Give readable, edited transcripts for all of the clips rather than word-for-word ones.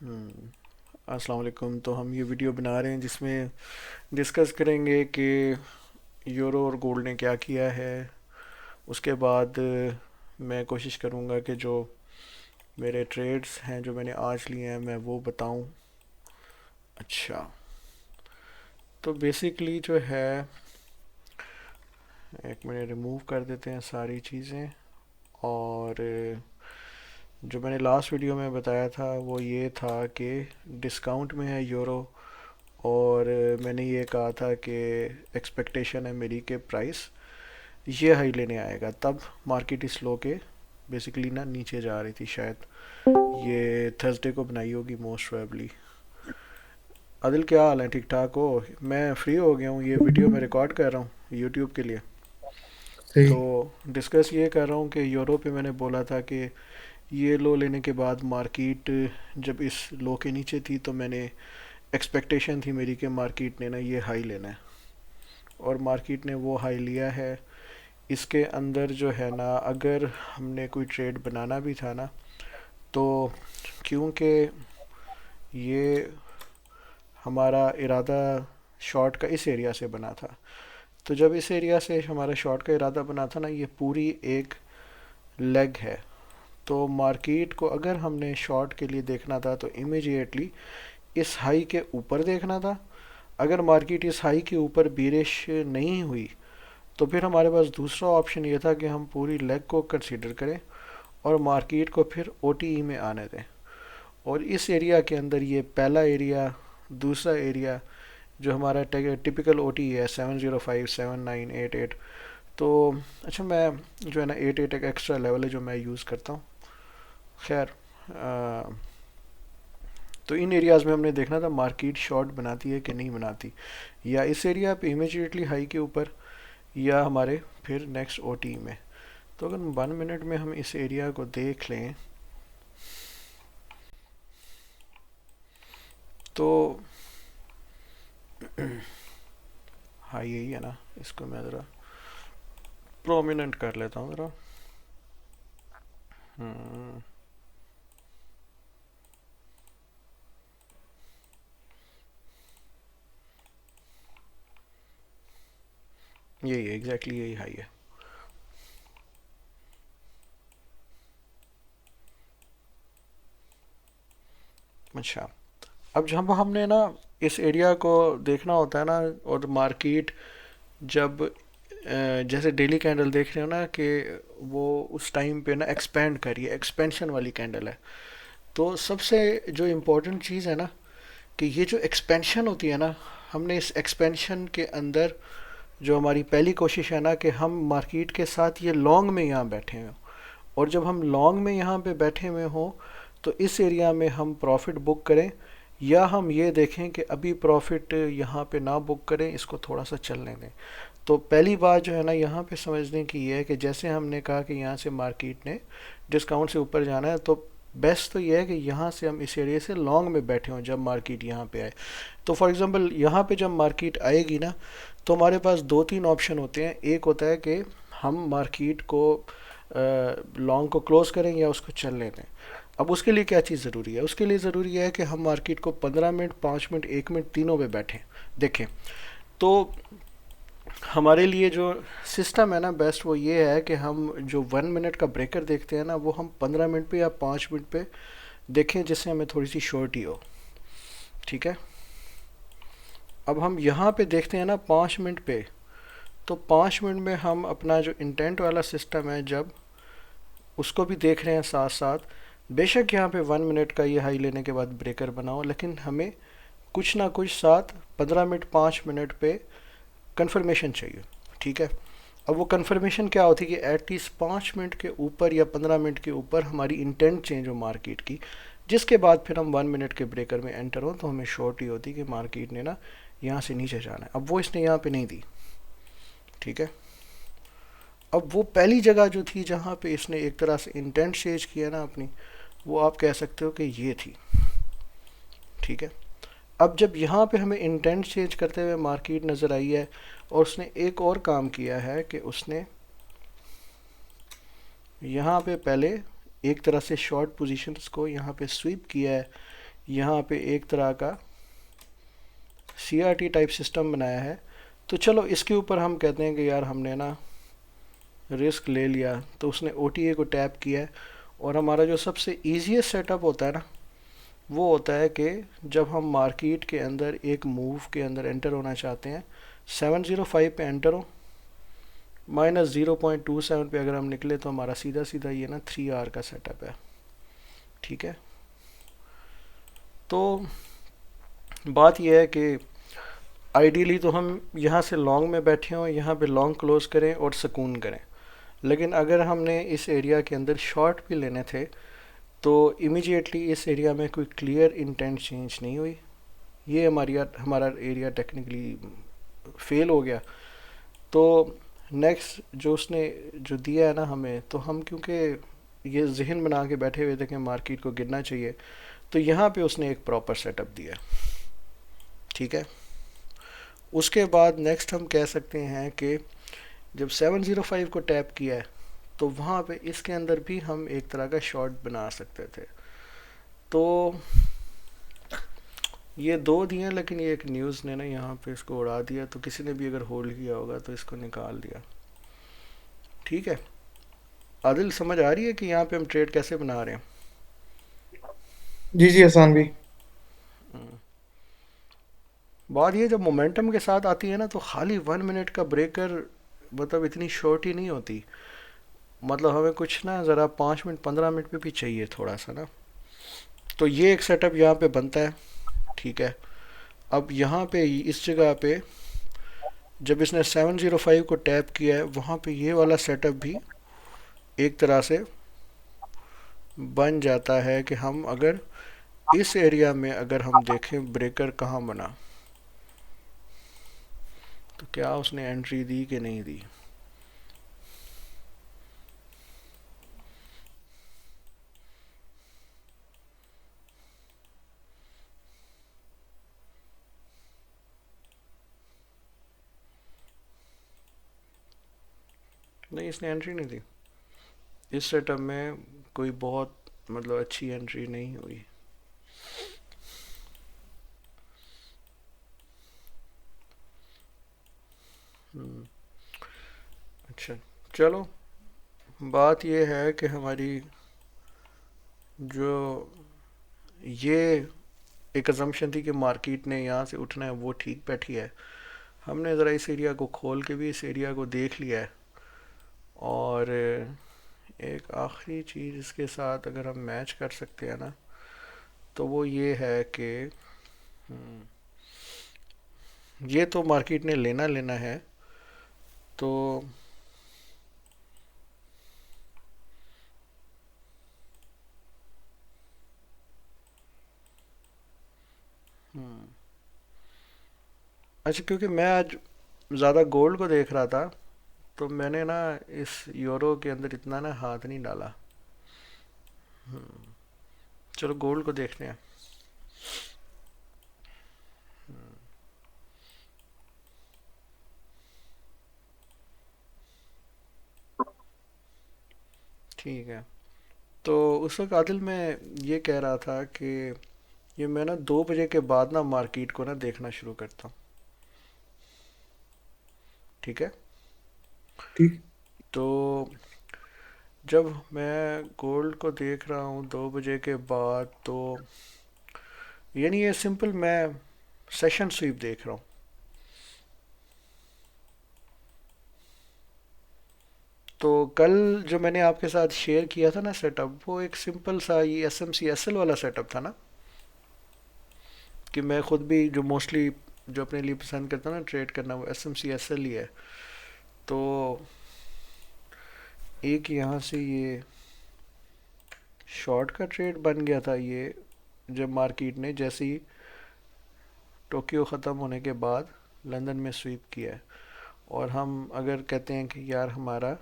अस्सलाम वालेकुम। तो हम ये वीडियो बना रहे हैं जिसमें डिस्कस करेंगे कि यूरो और गोल्ड ने क्या किया है। उसके बाद मैं कोशिश करूँगा कि जो मेरे ट्रेड्स हैं जो मैंने आज लिए हैं मैं वो बताऊँ। अच्छा, तो बेसिकली जो है, एक मिनट रिमूव कर देते हैं सारी चीज़ें। और जो मैंने लास्ट वीडियो में बताया था वो ये था कि डिस्काउंट में है यूरो। और मैंने ये कहा था कि एक्सपेक्टेशन है मेरी के प्राइस ये हाई लेने आएगा, तब मार्केट इस लो के बेसिकली ना नीचे जा रही थी शायद। ये थर्सडे को बनाई होगी मोस्ट प्रोबेबली। आदिल, क्या हाल है? ठीक ठाक हो? मैं फ्री हो गया हूँ, ये वीडियो मैं रिकॉर्ड कर रहा हूँ यूट्यूब के लिए। तो सही। डिस्कस ये कर रहा हूँ कि यूरोप पे मैंने बोला था कि ये लो लेने के बाद मार्केट जब इस लो के नीचे थी तो मैंने एक्सपेक्टेशन थी मेरी कि मार्केट ने ना ये हाई लेना है। और मार्केट ने वो हाई लिया है। इसके अंदर जो है ना, अगर हमने कोई ट्रेड बनाना भी था ना, तो क्योंकि ये हमारा इरादा शॉर्ट का इस एरिया से बना था, तो जब इस एरिया से हमारा शॉर्ट का इरादा बना था ना, ये पूरी एक लेग है। तो मार्केट को अगर हमने शॉर्ट के लिए देखना था तो इमीडिएटली इस हाई के ऊपर देखना था। अगर मार्केट इस हाई के ऊपर बीरिश नहीं हुई तो फिर हमारे पास दूसरा ऑप्शन ये था कि हम पूरी लेग को कंसीडर करें और मार्केट को फिर ओटीई में आने दें। और इस एरिया के अंदर ये पहला एरिया, दूसरा एरिया जो हमारा टिपिकल ओटी है 705 7988। तो अच्छा, मैं जो है ना 88 एक एक्स्ट्रा लेवल है जो मैं यूज़ करता हूँ। खैर, तो इन एरियाज़ में हमने देखना था मार्केट शॉर्ट बनाती है कि नहीं बनाती, या इस एरिया पे इमीजिएटली हाई के ऊपर, या हमारे फिर नेक्स्ट ओटी में। तो अगर 1 मिनट में हम इस एरिया को देख लें तो हाँ यही है ना, इसको मैं ज़रा प्रोमिनेंट कर लेता हूँ ज़रा। हम्म, यही है, एग्जैक्टली यही हाई है। अच्छा, अब जब हमने ना इस एरिया को देखना होता है ना, और मार्केट जब जैसे डेली कैंडल देख रहे हो ना कि वो उस टाइम पे ना एक्सपेंड करिए, एक्सपेंशन वाली कैंडल है। तो सबसे जो इम्पोर्टेंट चीज़ है ना कि ये जो एक्सपेंशन होती है ना, हमने इस एक्सपेंशन के अंदर जो हमारी पहली कोशिश है ना कि हम मार्केट के साथ ये लॉन्ग में यहाँ बैठे हों। और जब हम लॉन्ग में यहाँ पे बैठे हुए हों तो इस एरिया में हम प्रॉफिट बुक करें, या हम ये देखें कि अभी प्रॉफिट यहाँ पे ना बुक करें, इसको थोड़ा सा चलने दें। तो पहली बात जो है ना यहाँ पे समझने की ये है कि जैसे हमने कहा कि यहाँ से मार्केट ने डिस्काउंट से ऊपर जाना है, तो बेस्ट तो ये है कि यहाँ से हम इस एरिया से लॉन्ग में बैठे हों जब मार्केट यहाँ पे आए। तो फॉर एग्जांपल यहाँ पे जब मार्केट आएगी ना, तो हमारे पास दो तीन ऑप्शन होते हैं। एक होता है कि हम मार्केट को लॉन्ग को क्लोज करें या उसको चलने दें। अब उसके लिए क्या चीज़ ज़रूरी है? उसके लिए ज़रूरी है कि हम मार्केट को 15 मिनट, 5 मिनट, 1 मिनट तीनों पे बैठें, देखें। तो हमारे लिए जो सिस्टम है ना बेस्ट, वो ये है कि हम जो 1 मिनट का ब्रेकर देखते हैं ना, वो हम 15 मिनट पे या 5 मिनट पे देखें, जिससे हमें थोड़ी सी श्योरिटी हो। ठीक है, अब हम यहाँ पे देखते हैं ना 5 मिनट पे। तो 5 मिनट में हम अपना जो इंटेंट वाला सिस्टम है, जब उसको भी देख रहे हैं साथ साथ, बेशक यहाँ पे 1 मिनट का ये हाई लेने के बाद ब्रेकर बनाओ, लेकिन हमें कुछ ना कुछ साथ 15 मिनट, 5 मिनट पे कंफर्मेशन चाहिए। ठीक है, अब वो कंफर्मेशन क्या होती है कि एटलीस्ट 5 मिनट के ऊपर या 15 मिनट के ऊपर हमारी इंटेंट चेंज हो मार्केट की, जिसके बाद फिर हम 1 मिनट के ब्रेकर में एंटर हो तो हमें श्योरिटी होती कि मार्केट ने ना यहाँ से नीचे जाना है। अब वो इसने यहाँ पे नहीं दी। ठीक है, अब वो पहली जगह जो थी जहाँ पे इसने एक तरह से इंटेंट चेंज किया ना अपनी, वो आप कह सकते हो कि ये थी। ठीक है, अब जब यहाँ पे हमें इंटेंट चेंज करते हुए मार्केट नज़र आई है, और उसने एक और काम किया है कि उसने यहाँ पे पहले एक तरह से शॉर्ट पोजीशंस को यहाँ पे स्वीप किया है, यहाँ पे एक तरह का CRT टाइप सिस्टम बनाया है। तो चलो इसके ऊपर हम कहते हैं कि यार हमने ना रिस्क ले लिया, तो उसने OTA को टैप किया है। और हमारा जो सबसे ईजीएस्ट सेटअप होता है ना, वो होता है कि जब हम मार्केट के अंदर एक मूव के अंदर एंटर होना चाहते हैं, 705 पे एंटर हो, -0.27 पे अगर हम निकले तो हमारा सीधा सीधा ये ना 3 आवर का सेटअप है। ठीक है, तो बात यह है कि आइडियली तो हम यहाँ से लॉन्ग में बैठे हों, यहाँ पे लॉन्ग क्लोज करें और सुकून करें। लेकिन अगर हमने इस एरिया के अंदर शॉर्ट भी लेने थे तो इमीडिएटली इस एरिया में कोई क्लियर इंटेंट चेंज नहीं हुई, ये हमारा एरिया टेक्निकली फेल हो गया। तो नेक्स्ट जो उसने जो दिया है ना हमें, तो हम क्योंकि ये जहन बना के बैठे हुए थे कि मार्केट को गिरना चाहिए, तो यहाँ पे उसने एक प्रॉपर सेटअप दिया। ठीक है, उसके बाद नेक्स्ट हम कह सकते हैं कि जब 705 को टैप किया है तो वहाँ पे इसके अंदर भी हम एक तरह का शॉर्ट बना सकते थे। तो ये दो दिए, लेकिन ये एक न्यूज़ ने ना यहाँ पे इसको उड़ा दिया, तो किसी ने भी अगर होल्ड किया होगा तो इसको निकाल दिया। ठीक है, आदिल समझ आ रही है कि यहाँ पे हम ट्रेड कैसे बना रहे हैं? जी जी हसन भी। बात ये जब मोमेंटम के साथ आती है ना, तो खाली 1 मिनट का ब्रेकर मतलब इतनी शॉर्ट ही नहीं होती। मतलब हमें कुछ ना ज़रा 5 मिनट 15 मिनट पे भी चाहिए थोड़ा सा ना। तो ये एक सेटअप यहाँ पे बनता है। ठीक है, अब यहाँ पे इस जगह पे जब इसने 705 को टैप किया है, वहाँ पे ये वाला सेटअप भी एक तरह से बन जाता है कि हम अगर इस एरिया में अगर हम देखें ब्रेकर कहाँ बना, तो क्या उसने एंट्री दी कि नहीं दी। नहीं, इसने एंट्री नहीं दी। इस सेटअप में कोई बहुत मतलब अच्छी एंट्री नहीं हुई। अच्छा, चलो, बात ये है कि हमारी जो ये एक अजम्पशन थी कि मार्केट ने यहाँ से उठना है, वो ठीक बैठी है। हमने ज़रा इस एरिया को खोल के भी इस एरिया को देख लिया है। और एक आखिरी चीज़ इसके साथ अगर हम मैच कर सकते हैं ना, तो वो ये है कि ये तो मार्केट ने लेना लेना है। तो अच्छा, क्योंकि मैं आज ज़्यादा गोल्ड को देख रहा था, तो मैंने ना इस यूरो के अंदर इतना ना हाथ नहीं डाला। चलो गोल्ड को देखते हैं। ठीक है, तो उस वक्त आदिल मैं ये कह रहा था कि ये मैं ना 2 बजे के बाद ना मार्केट को ना देखना शुरू करता हूँ। ठीक है, ठीक। तो जब मैं गोल्ड को देख रहा हूँ 2 बजे के बाद, तो यानी ये सिंपल मैं सेशन स्वीप देख रहा हूँ। तो कल जो मैंने आपके साथ शेयर किया था ना सेटअप, वो एक सिंपल सा ये SMC SL वाला सेटअप था ना, कि मैं खुद भी जो मोस्टली जो अपने लिए पसंद करता हूँ ना ट्रेड करना, वो SMC SL ही है। तो एक यहाँ से ये शॉर्ट का ट्रेड बन गया था, ये जब मार्केट ने जैसे ही टोक्यो ख़त्म होने के बाद लंदन में स्वीप किया है। और हम अगर कहते हैं कि यार हमारा,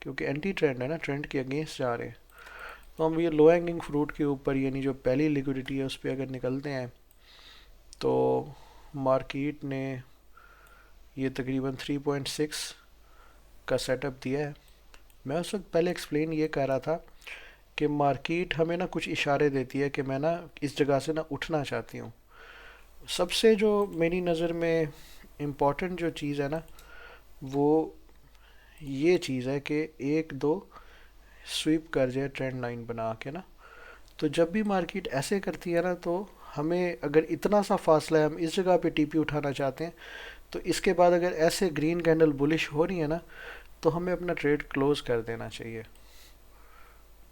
क्योंकि एंटी ट्रेंड है ना, ट्रेंड के अगेंस्ट जा रहे हैं, तो हम ये लो हैंगिंग फ्रूट के ऊपर यानी जो पहली लिक्विडिटी है उस पर अगर निकलते हैं, तो मार्केट ने ये तकरीबन 3.6 का सेटअप दिया है। मैं उस वक्त पहले एक्सप्लेन ये कर रहा था कि मार्केट हमें ना कुछ इशारे देती है कि मैं ना इस जगह से ना उठना चाहती हूँ। सबसे जो मेरी नज़र में इम्पॉर्टेंट जो चीज़ है ना, वो ये चीज़ है कि एक दो स्वीप कर जाए ट्रेंड लाइन बना के ना। तो जब भी मार्केट ऐसे करती है ना, तो हमें अगर इतना सा फासला है, हम इस जगह पे टीपी उठाना चाहते हैं, तो इसके बाद अगर ऐसे ग्रीन कैंडल बुलिश हो रही है ना, तो हमें अपना ट्रेड क्लोज कर देना चाहिए।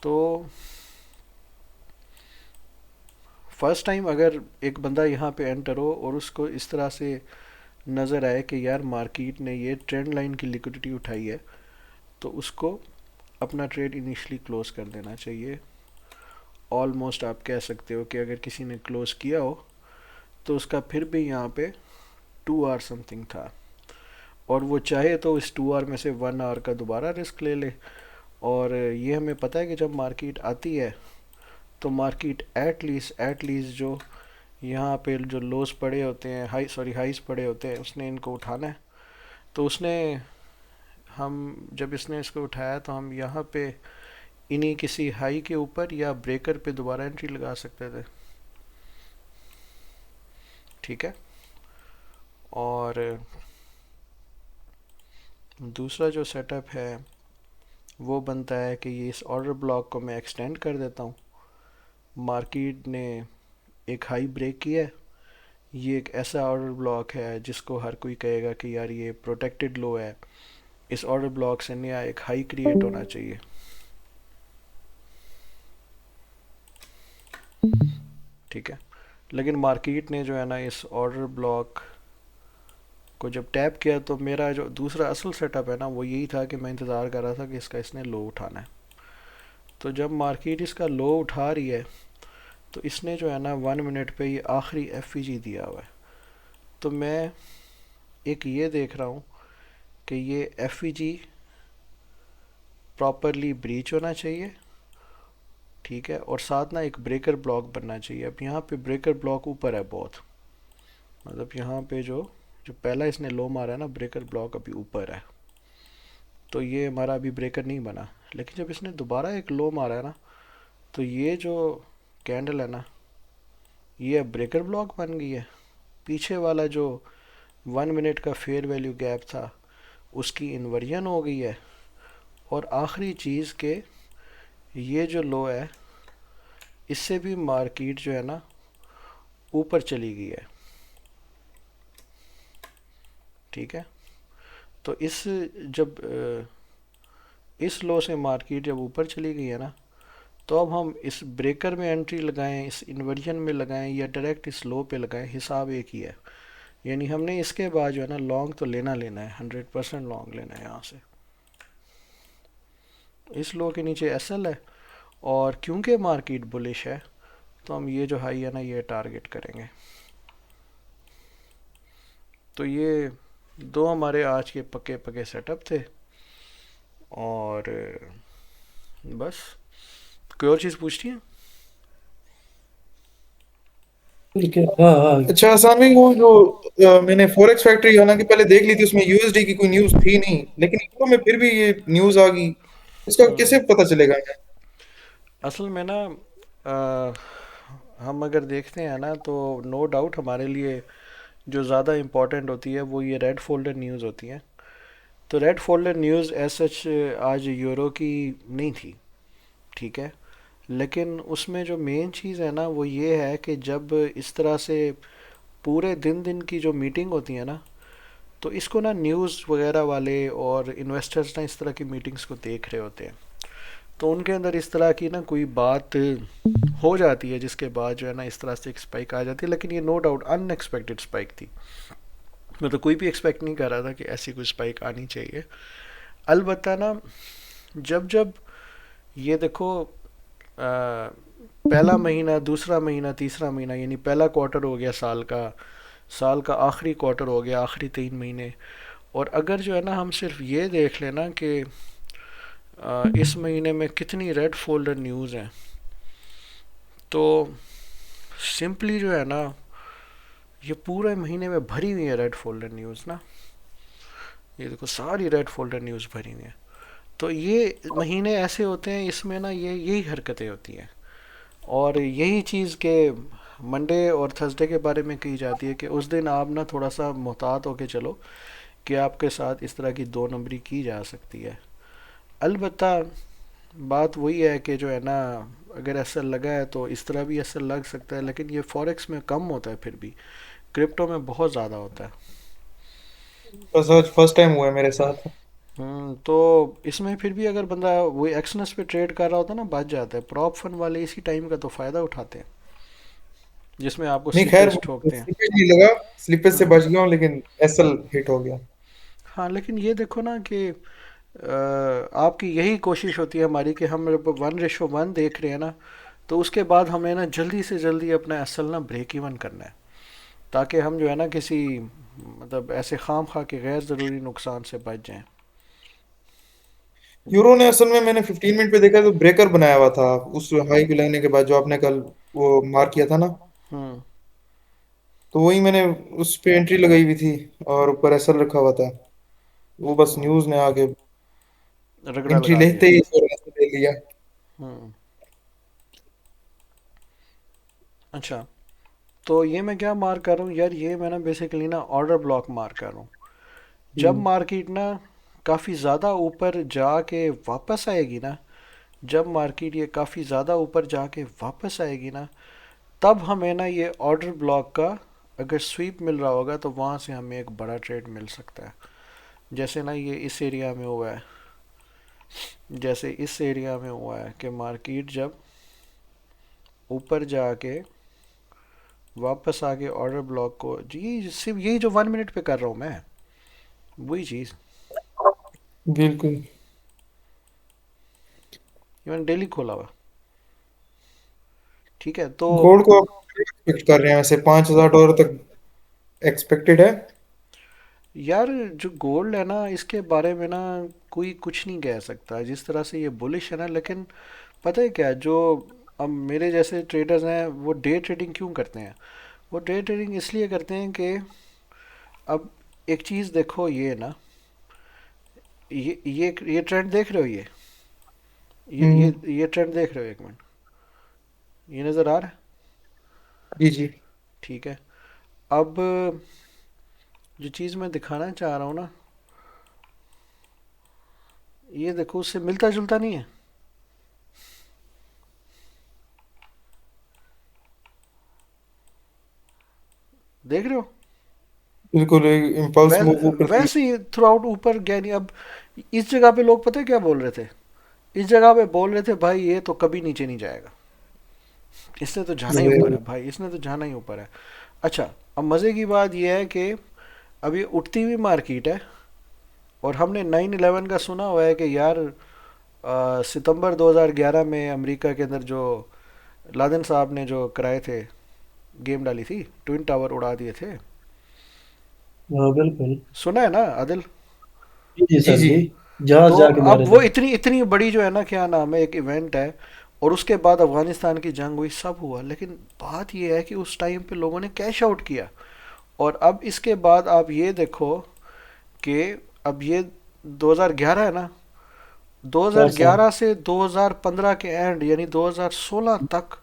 तो फर्स्ट टाइम अगर एक बंदा यहाँ पे एंटर हो और उसको इस तरह से नज़र आए कि यार मार्केट ने ये ट्रेंड लाइन की लिक्विडिटी उठाई है, तो उसको अपना ट्रेड इनिशियली क्लोज कर देना चाहिए। ऑलमोस्ट आप कह सकते हो कि अगर किसी ने क्लोज किया हो तो उसका फिर भी यहाँ पे 2 आवर समथिंग था, और वो चाहे तो इस 2 आवर में से 1 आवर का दोबारा रिस्क ले ले। और ये हमें पता है कि जब मार्केट आती है तो मार्केट एट लीस्ट जो यहाँ पे जो लोस पड़े होते हैं, हाईस पड़े होते हैं, उसने इनको उठाना है। तो उसने हम जब इसने इसको उठाया तो हम यहाँ पे इन्हीं किसी हाई के ऊपर या ब्रेकर पे दोबारा एंट्री लगा सकते थे। ठीक है। और दूसरा जो सेटअप है वो बनता है कि ये इस ऑर्डर ब्लॉक को मैं एक्सटेंड कर देता हूँ। मार्केट ने एक हाई ब्रेक किया है, ये एक ऐसा ऑर्डर ब्लॉक है जिसको हर कोई कहेगा कि यार ये प्रोटेक्टेड लो है, इस ऑर्डर ब्लॉक से नया एक हाई क्रिएट होना चाहिए। ठीक है। लेकिन मार्केट ने जो है ना इस ऑर्डर ब्लॉक को जब टैप किया, तो मेरा जो दूसरा असल सेटअप है ना वो यही था कि मैं इंतज़ार कर रहा था कि इसका इसने लो उठाना है। तो जब मार्केट इसका लो उठा रही है, तो इसने जो है ना 1 मिनट पे ये आखिरी एफ दिया हुआ है। तो मैं एक ये देख रहा हूँ कि ये एफ प्रॉपरली ब्रीच होना चाहिए। ठीक है। और साथ ना एक ब्रेकर ब्लॉक बनना चाहिए। अब यहाँ पे ब्रेकर ब्लॉक ऊपर है बहुत, मतलब यहाँ पे जो जो पहला इसने लो मारा है ना, ब्रेकर ब्लॉक अभी ऊपर है। तो ये हमारा अभी ब्रेकर नहीं बना। लेकिन जब इसने दोबारा एक लो मारा है ना, तो ये जो कैंडल है ना, ये अब ब्रेकर ब्लॉक बन गई है। पीछे वाला जो 1 मिनट का फेयर वैल्यू गैप था उसकी इन्वर्जन हो गई है। और आखिरी चीज़ के ये जो लो है, इससे भी मार्केट जो है ना ऊपर चली गई है। ठीक है। तो जब इस लो से मार्केट जब ऊपर चली गई है ना, तो अब हम इस ब्रेकर में एंट्री लगाएं, इस इन्वर्जन में लगाएं, या डायरेक्ट इस लो पे लगाएं, हिसाब एक ही है। यानी हमने इसके बाद जो है ना लॉन्ग तो लेना लेना है, 100% लॉन्ग लेना है यहाँ से। इस लो के नीचे एसएल है, और क्योंकि मार्केट बुलिश है तो हम ये जो हाई है ना ये टारगेट करेंगे। तो ये दो हमारे आज के पके पके सेटअप थे। और बस, कोई और चीज़ पूछती है? ठीक है। हाँ हाँ, अच्छा सामी, वो जो मैंने फॉरेक्स फैक्ट्री हालांकि पहले देख ली थी, उसमें यूएसडी की कोई न्यूज़ थी नहीं, लेकिन यूरो में फिर भी ये न्यूज़ आ गई। इसका कैसे पता चलेगा हमें? असल में ना अ, हम अगर देखते हैं ना, तो नो डाउट हमारे लिए जो ज़्यादा इम्पोर्टेंट होती है वो ये रेड फोल्डर न्यूज़ होती है। तो red folder news as such आज यूरो की नहीं थी। ठीक है। लेकिन उसमें जो मेन चीज़ है ना वो ये है कि जब इस तरह से पूरे दिन दिन की जो मीटिंग होती है ना, तो इसको ना न्यूज़ वगैरह वाले और इन्वेस्टर्स ना इस तरह की मीटिंग्स को देख रहे होते हैं। तो उनके अंदर इस तरह की ना कोई बात हो जाती है जिसके बाद जो है ना इस तरह से एक स्पाइक आ जाती है। लेकिन ये नो डाउट अनएक्सपेक्टेड स्पाइक थी। मतलब कोई भी एक्सपेक्ट नहीं कर रहा था कि ऐसी कोई स्पाइक आनी चाहिए। अलबत्ता ना, जब जब ये देखो पहला महीना, दूसरा महीना, तीसरा महीना, यानी पहला क्वार्टर हो गया साल का आखिरी क्वार्टर हो गया, आखिरी 3 महीने। और अगर जो है ना हम सिर्फ ये देख लेना कि इस महीने में कितनी रेड फोल्डर न्यूज़ हैं, तो सिंपली जो है ना ये पूरे महीने में भरी हुई है रेड फोल्डर न्यूज़ ना। ये देखो सारी रेड फोल्डर न्यूज़ भरी हुई है। तो ये महीने ऐसे होते हैं, इसमें ना ये यही हरकतें होती हैं। और यही चीज़ के मंडे और थर्सडे के बारे में कही जाती है कि उस दिन आप ना थोड़ा सा मोहतात होके चलो कि आपके साथ इस तरह की दो नंबरी की जा सकती है। अलबत्ता बात वही है कि जो है ना, अगर असर लगा है तो इस तरह भी असर लग सकता है, लेकिन ये फॉरेक्स में कम होता है, फिर भी क्रिप्टो में बहुत ज़्यादा होता है। बस आज फर्स्ट टाइम हुआ है मेरे साथ। तो इसमें फिर भी अगर बंदा वही एक्सनस पे ट्रेड कर रहा होता है ना, बच जाता है। प्रॉप फंड वाले इसी टाइम का तो फ़ायदा उठाते हैं, जिसमें आपको नहीं खैर, स्लिपेज ठोकते हैं। स्लिपेज नहीं लगा, स्लिपेज से हम्म। बच गया हूँ, लेकिन एसएल हिट हो गया। हाँ, लेकिन ये देखो ना कि आपकी यही कोशिश होती है हमारी कि हम जब 1:1 देख रहे हैं ना, तो उसके बाद हमें ना जल्दी से जल्दी अपना असल ना ब्रेक इवन करना है, ताकि हम जो है ना किसी मतलब ऐसे खाम खा के गैर ज़रूरी नुकसान से बच जाएं। यूरो ने असल में, मैंने 15 मिनट पे देखा तो ब्रेकर बनाया हुआ था उस हाई को लगने के बाद, जो आपने कल वो मार किया था ना। हम्म। तो वही मैंने उस पे एंट्री लगाई हुई थी, और ऊपर एसएल रखा हुआ था। वो बस न्यूज ने आके रगड़ा एंट्री लगा दिया। लेते ही एसएल ले लिया। हम्म। अच्छा, तो ये मैं क्या मार कर रहा हूँ यार, ये मैं ना बेसिकली ना ऑर्डर ब्लॉक मार कर रहा हूँ। जब हम्म। मार्केट ना काफ़ी ज़्यादा ऊपर जाके वापस आएगी ना, जब मार्केट ये काफ़ी ज़्यादा ऊपर जाके वापस आएगी ना, तब हमें ना ये ऑर्डर ब्लॉक का अगर स्वीप मिल रहा होगा तो वहाँ से हमें एक बड़ा ट्रेड मिल सकता है। जैसे ना ये इस एरिया में हुआ है, जैसे इस एरिया में हुआ है कि मार्केट जब ऊपर जाके वापस आके ऑर्डर ब्लॉक को जी, सिर्फ यही जो 1 मिनट पे कर रहा हूँ मैं, वही चीज़। बिल्कुल। ये मैंने डेली खोला हुआ। ठीक है, तो गोल्ड को आप एक्सपेक्ट कर रहे हैं वैसे $5,000 तक एक्सपेक्टेड है? यार जो गोल्ड है ना, इसके बारे में ना कोई कुछ नहीं कह सकता जिस तरह से ये बुलिश है ना, लेकिन पता है क्या, जो अब मेरे जैसे ट्रेडर्स हैं वो डे ट्रेडिंग क्यों करते हैं? वो डे ट्रेडिंग इसलिए करते हैं कि अब एक चीज़ देखो, ये ना, ये ट्रेंड देख रहे हो, ये हम्म। ये ये ट्रेंड देख रहे हो, एक मिनट, ये नज़र आ रहा है? जी जी। ठीक है। अब जो चीज़ मैं दिखाना चाह रहा हूँ ना, ये देखो उससे मिलता जुलता नहीं है, देख रहे हो? बिल्कुल, इम्पल्स वैस मूव ऊपर की। वैसे ही थ्रू आउट ऊपर गया नहीं। अब इस जगह पे लोग पता है क्या बोल रहे थे? इस जगह पे बोल रहे थे भाई ये तो कभी नीचे नहीं जाएगा, इसने तो जाना ही ऊपर है भाई, इसने तो जाना ही ऊपर है। अच्छा, अब मज़े की बात यह है कि अब ये उठती हुई मार्केट है, और हमने 9/11 का सुना हुआ है कि यार सितंबर 2011 में अमेरिका के अंदर जो लादेन साहब ने जो कराए थे, गेम डाली थी, ट्विन टावर उड़ा दिए थे। हाँ बिल्कुल। सुना है ना आदिल? जी जी जी सर जी। जी। जहाज तो जाके अब मारे वो थे। इतनी इतनी बड़ी जो है ना, क्या नाम है, एक इवेंट है, और उसके बाद अफगानिस्तान की जंग हुई, सब हुआ, लेकिन बात यह है कि उस टाइम पे लोगों ने कैश आउट किया। और अब इसके बाद आप ये देखो कि अब ये 2011 है ना, हाँ सर। 2011 से 2015 के एंड यानी 2016 तक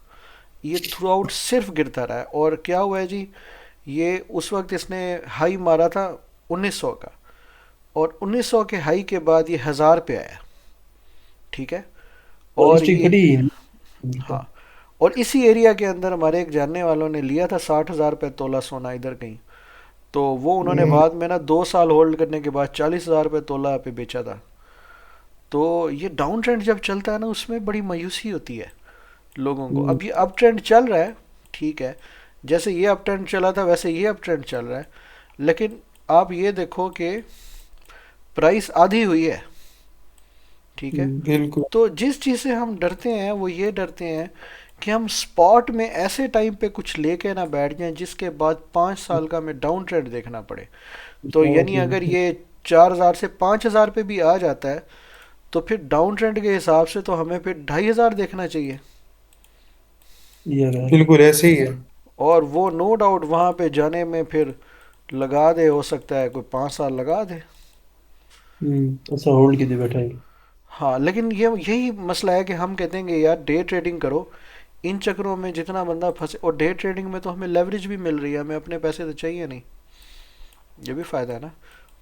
ये थ्रू आउट सिर्फ गिरता रहा है। और क्या हुआ है जी, ये उस वक्त इसने हाई मारा था 1900 का, और 1900 के हाई के बाद ये 1000 पे आया। ठीक है। और और हिस्ट्री ये, पढ़ी है हाँ, इनका। और इसी एरिया के अंदर हमारे एक जानने वालों ने लिया था 60,000 रुपये तोला सोना इधर कहीं। तो वो उन्होंने हम्म। बाद में ना 2 साल होल्ड करने के बाद 40,000 रुपये तोला पे बेचा था। तो ये डाउन ट्रेंड जब चलता है ना, उसमें बड़ी मायूसी होती है लोगों को। हम्म, अब ये अप ट्रेंड चल रहा है, ठीक है, जैसे ये अप ट्रेंड चला था वैसे ये अप ट्रेंड चल रहा है, लेकिन आप ये देखो कि प्राइस आधी हुई है। ठीक है। बिल्कुल। तो जिस चीज़ से हम डरते हैं वो ये डरते हैं कि हम स्पॉट में ऐसे टाइम पे कुछ लेके ना बैठ जाएं जिसके बाद 5 साल का हमें डाउन ट्रेंड देखना पड़े। तो यानी अगर एग्जैक्टली। ये 4,000 से 5,000 पे भी आ जाता है, तो फिर डाउन ट्रेंड के हिसाब से तो हमें फिर 2,500 देखना चाहिए। ये राइट। बिल्कुल ऐसे ही है। और वो नो डाउट वहाँ पे जाने में फिर लगा दे, हो सकता है कोई 5 साल लगा दे। ऐसा होल्ड की थी बैठेंगे। हाँ, लेकिन ये यही मसला है कि हम कहते हैं कि यार डे ट्रेडिंग करो, इन चक्करों में जितना बंदा फंसे, और डे ट्रेडिंग में तो हमें लेवरेज भी मिल रही है, हमें अपने पैसे तो चाहिए नहीं, ये भी फ़ायदा है ना।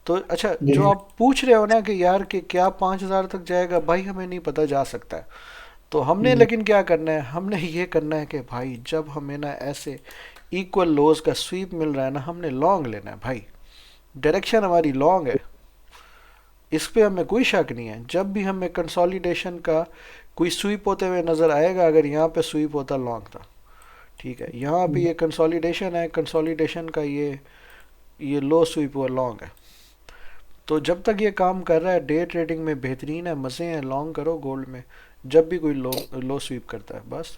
तो अच्छा, जो बिल्कुल। आप पूछ रहे हो ना कि यार कि क्या 5,000 तक जाएगा, भाई हमें नहीं पता, जा सकता है। तो हमने हम्म, लेकिन क्या करना है, हमने ये करना है कि भाई जब हमें ना ऐसे इक्वल लोज का स्वीप मिल रहा है ना, हमने लॉन्ग लेना है भाई, डायरेक्शन हमारी लॉन्ग है, इस पे हमें कोई शक नहीं है। जब भी हमें कंसोलिडेशन का कोई स्वीप होते हुए नज़र आएगा, अगर यहाँ पे स्वीप होता लॉन्ग था, ठीक है, यहाँ पे हम्म, ये कंसोलिडेशन है, कंसोलिडेशन का ये लो स्वीप हुआ लॉन्ग है। तो जब तक ये काम कर रहा है, डे ट्रेडिंग में बेहतरीन है, मज़े हैं, लॉन्ग करो गोल्ड में, जब भी कोई लो लो स्वीप करता है बस।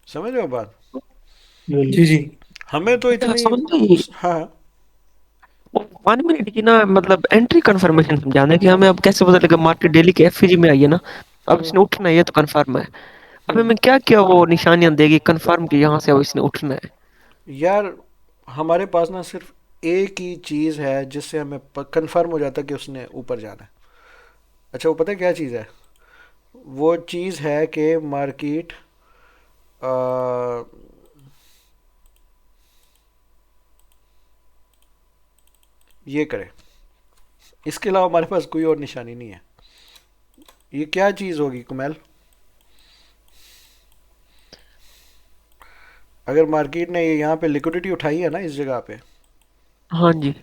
समझ रहे हो बात? जी बिल्कुल। जी। हमें तो अच्छा इतनी समझ ली। हाँ। 1 मिनट की ना मतलब एंट्री कंफर्मेशन समझाना है कि हमें अब कैसे पता लगा मार्केट डेली के एफईजी में आई है ना, अब हम्म इसने उठना है, ये तो कंफर्म है। अब हम्म। हमें क्या क्या वो निशानियां देगी कंफर्म कि यहाँ से अब इसने उठना है। यार हमारे पास ना सिर्फ एक ही चीज़ है जिससे हमें कंफर्म हो जाता है कि उसने ऊपर जाना है। अच्छा, वो पता है क्या चीज़ है? वो चीज़ है कि मार्केट ये करे, इसके अलावा हमारे पास कोई और निशानी नहीं है। ये क्या चीज़ होगी कुमैल? अगर मार्केट ने ये यहाँ पे लिक्विडिटी उठाई है ना इस जगह पे, हाँ जी।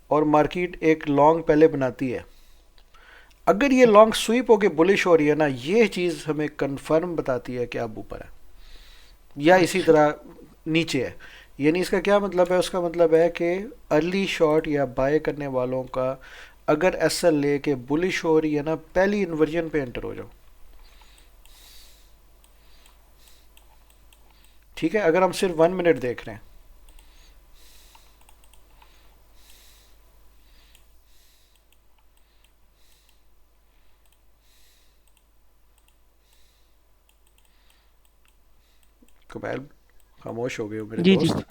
और मार्केट एक लॉन्ग पहले बनाती है, अगर ये लॉन्ग स्वीप होके बुलिश हो रही है ना, ये चीज़ हमें कंफर्म बताती है कि अब ऊपर है, या इसी अच्छा। तरह नीचे है। यानी इसका क्या मतलब है? उसका मतलब है कि अर्ली शॉर्ट या बाय करने वालों का अगर एसएल लेके बुलिश हो रही है ना, पहली इन्वर्जन पे एंटर हो जाओ। ठीक है, अगर हम सिर्फ 1 मिनट देख रहे हैं, कमैल खामोश हो गए हो मेरे जी जी। दोस्त।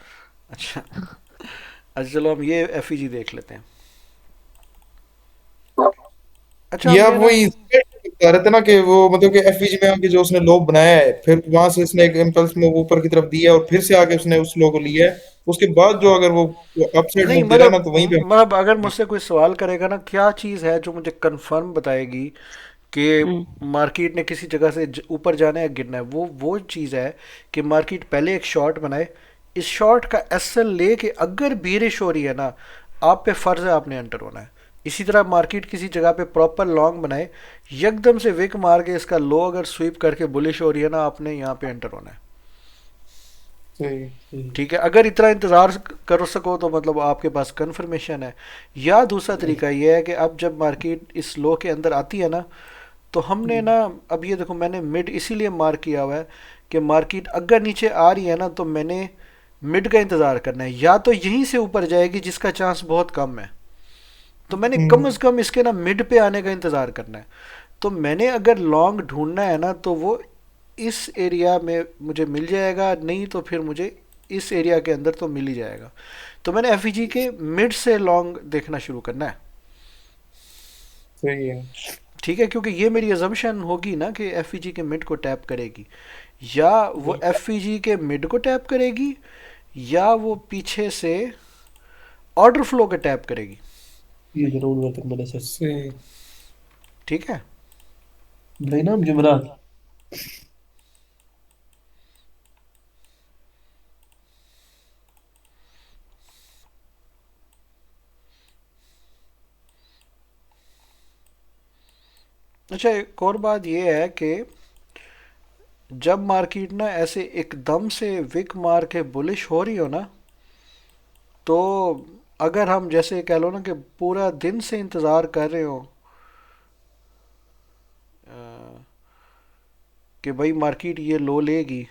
अच्छा, अच्छा चलो हम ये एफ देख लेते हैं। अच्छा ये आप हमने ना, वही बता रहे थे ना कि वो मतलब कि एफवीजी में आके जो उसने लो बनाया है, फिर वहां से उसने एक इम्पल्स में ऊपर की तरफ दिया और फिर से आके उसने उस लो को लिया है। उसके बाद जो अगर वो अपसाइड नहीं मूव दे रहा है ना, मतलब तो वहीं पे अगर मुझसे कोई सवाल करेगा ना, क्या चीज़ है जो मुझे कंफर्म बताएगी कि हम्म। मार्केट ने किसी जगह से ऊपर जाना है या गिरना है, वो चीज़ है कि मार्केट पहले एक शॉर्ट बनाए, इस शॉर्ट का एसएल लेके अगर बेरिश हो रही है ना, आप पे फ़र्ज़ है, आपने एंटर होना है। इसी तरह मार्केट किसी जगह पे प्रॉपर लॉन्ग बनाए, यकदम से विक मार के इसका लो अगर स्वीप करके बुलिश हो रही है ना, आपने यहाँ पे एंटर होना है। सही। सही। ठीक है, अगर इतना इंतज़ार कर सको तो मतलब आपके पास कंफर्मेशन है। या दूसरा तरीका ये है कि अब जब मार्केट इस लो के अंदर आती है ना, तो हमने हम्म, ना, अब ये देखो मैंने मिड इसीलिए मार्क किया हुआ है कि मार्केट अगर नीचे आ रही है ना, तो मैंने मिड का इंतज़ार करना है, या तो यहीं से ऊपर जाएगी जिसका चांस बहुत कम है, तो मैंने कम हम्म, से कम इसके ना मिड पे आने का इंतज़ार करना है। तो मैंने अगर लॉन्ग ढूंढना है ना, तो वो इस एरिया में मुझे मिल जाएगा, नहीं तो फिर मुझे इस एरिया के अंदर तो मिल ही जाएगा। तो मैंने एफ के मिड से लॉन्ग देखना शुरू करना है। सही है। ठीक है, क्योंकि ये मेरी अजम्पशन होगी ना कि एफ के मिड को टैप करेगी, या वो बिल्कुल। एफ के मिड को टैप करेगी, या वो पीछे से ऑर्डर फ्लो को टैप करेगी। ये जरूर वर्क मैंने सर। सही। ठीक है। भाई नाम जुमरान। अच्छा, एक और बात ये है कि जब मार्केट ना ऐसे एकदम से विक मार के बुलिश हो रही हो ना, तो अगर हम जैसे कह लो ना कि पूरा दिन से इंतज़ार कर रहे हो कि भाई मार्केट ये लो लेगी,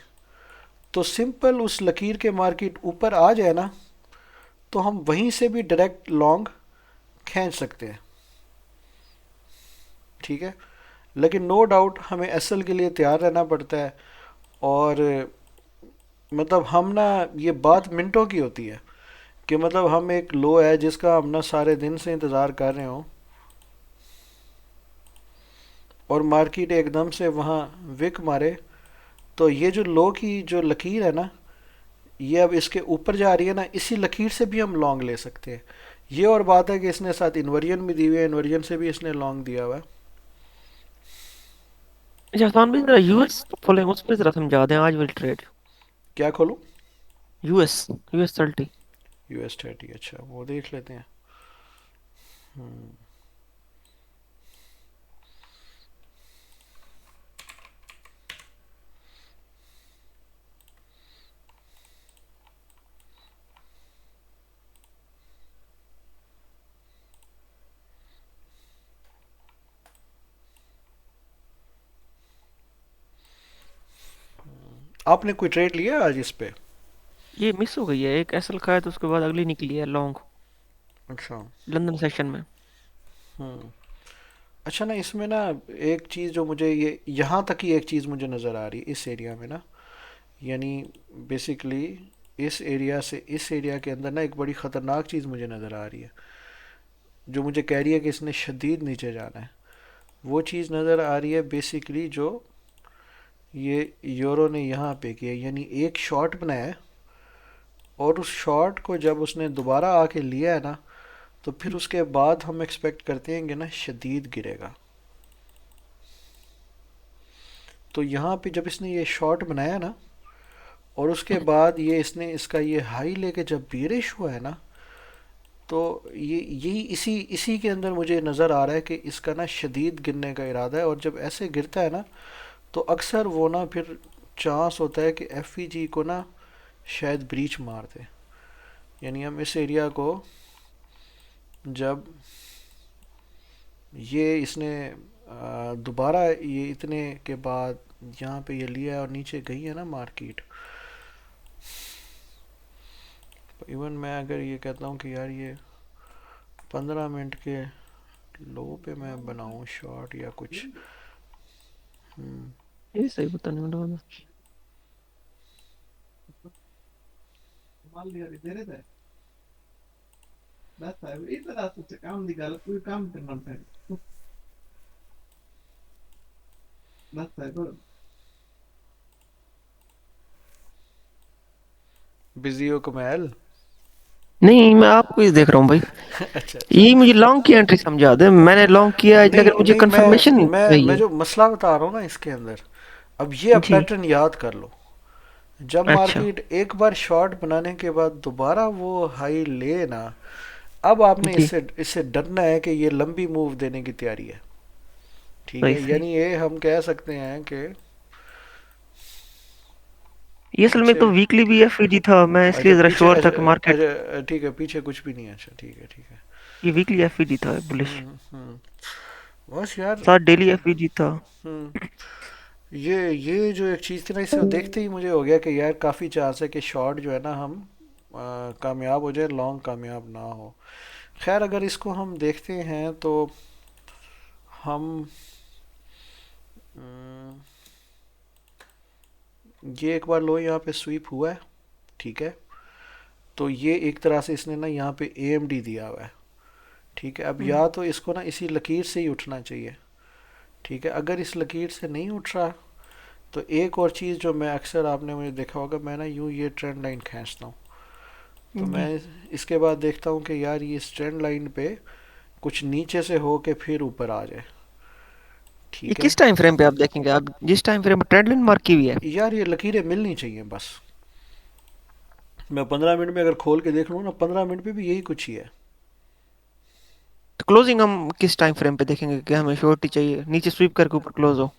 तो सिंपल उस लकीर के मार्केट ऊपर आ जाए ना, तो हम वहीं से भी डायरेक्ट लॉन्ग खींच सकते हैं। ठीक है, लेकिन नो डाउट हमें एसएल के लिए तैयार रहना पड़ता है। और मतलब हम ना, ये बात मिनटों की होती है कि मतलब हम एक लो है जिसका हम ना सारे दिन से इंतज़ार कर रहे हो, और मार्केट एकदम से वहाँ विक मारे, तो ये जो लो की जो लकीर है ना, ये अब इसके ऊपर जा रही है ना, इसी लकीर से भी हम लॉन्ग ले सकते हैं। ये और बात है कि इसने साथ इन्वर्जन भी दी हुई है, इन्वर्जन से भी इसने लॉन्ग दिया हुआ है। अच्छा आसान भी जरा यूएस फॉलोइंग उस पर जरा समझा दें आज वाली ट्रेड। क्या खोलूँ? US US 30। US 30, अच्छा वो देख लेते हैं। आपने कोई ट्रेड लिया है आज इस पे? ये मिस हो गई है, एक एसएल का है तो उसके बाद अगली निकली है लॉन्ग अच्छा। लंदन सेशन में। हम्म। अच्छा ना, इसमें ना एक चीज़ जो मुझे ये यहाँ तक ही एक चीज़ मुझे नज़र आ रही है इस एरिया में ना, यानी बेसिकली इस एरिया से इस एरिया के अंदर ना एक बड़ी ख़तरनाक चीज़ मुझे नज़र आ रही है, जो मुझे कह रही है कि इसने शदीद नीचे जाना है। वो चीज़ नज़र आ रही है बेसिकली जो ये यूरो ने यहाँ पे किया, यानी एक शॉट बनाया है, और उस शॉट को जब उसने दोबारा आके लिया है ना, तो फिर उसके बाद हम एक्सपेक्ट करते हैं कि ना शदीद गिरेगा। तो यहाँ पे जब इसने ये शॉट बनाया ना, और उसके बाद ये इसने इसका ये हाई लेके जब बेरिश हुआ है ना, तो ये यही इसी इसी के अंदर मुझे नज़र आ रहा है कि इसका ना शदीद गिरने का इरादा है, और जब ऐसे गिरता है ना, तो अक्सर वो ना फिर चांस होता है कि एफ को ना शायद ब्रीच मार दे। यानी हम इस एरिया को जब ये इसने दोबारा ये इतने के बाद यहाँ पे ये लिया है और नीचे गई है ना मार्केट, इवन मैं अगर ये कहता हूँ कि यार ये 15 मिनट के लो पे मैं बनाऊँ शॉर्ट या कुछ। हम्म। ये सही पता नहीं मतलब। बिजी हो कमैल? नहीं मैं आपको ही देख रहा हूँ भाई। अच्छा अच्छा। ये मुझे लॉन्ग की एंट्री समझा दे, मैंने लॉन्ग किया लेकिन नहीं मुझे नहीं, कंफर्मेशन नहीं मैं चाहिए। जो मसला बता रहा हूँ ना इसके अंदर, अब ये अब जी। पैटर्न याद कर लो। जब अच्छा। मार्केट एक बार शॉर्ट बनाने के बाद दोबारा वो हाई ले ना, अब आपने जी। इससे इससे डरना है कि ये लंबी मूव देने की तैयारी है। ठीक सही है, सही। यानी ये हम कह सकते हैं कि ये असल में पीछे, तो वीकली भी एफईडी था, मैं अच्छा इसलिए जरा पीछे, श्योर था अच्छा कि मार्केट। अच्छा ठीक है, पीछे कुछ भी नहीं है, अच्छा ठीक है ठीक है। ये वीकली एफईडी था बुलिश। हम्म। बस यार। साथ डेली एफईडी था। हम्म। ये जो एक चीज़ थी ना, इसे देखते ही मुझे हो गया कि यार काफ़ी चांस है कि शॉर्ट जो है ना हम कामयाब हो जाए, लॉन्ग कामयाब ना हो। खैर अगर इसको हम देखते हैं तो हम अम, ये एक बार लो यहाँ पे स्वीप हुआ है, ठीक है, तो ये एक तरह से इसने ना यहाँ पे AMD दिया हुआ है। ठीक है, अब हम्म। या तो इसको ना इसी लकीर से ही उठना चाहिए। ठीक है, अगर इस लकीर से नहीं उठ रहा, तो एक और चीज़ जो मैं अक्सर, आपने मुझे देखा होगा, मैं ना यूँ ये ट्रेंड लाइन खींचता हूँ, तो मैं जी। इसके बाद देखता हूँ कि यार ये इस ट्रेंड लाइन पे कुछ नीचे से हो के फिर ऊपर आ जाए। ये ठीक है। किस टाइम फ्रेम पे आप देखेंगे, आप जिस टाइम फ्रेम पर ट्रेंड लाइन मार्क की हुई है। यार ये लकीरें मिलनी चाहिए बस। मैं 15 मिनट में अगर खोल के देख लूँ ना, 15 मिनट पे भी यही कुछ ही है। तो क्लोजिंग हम किस टाइम फ्रेम पे देखेंगे कि हमें शॉर्ट ही चाहिए नीचे स्वीप करके ऊपर क्लोज हो।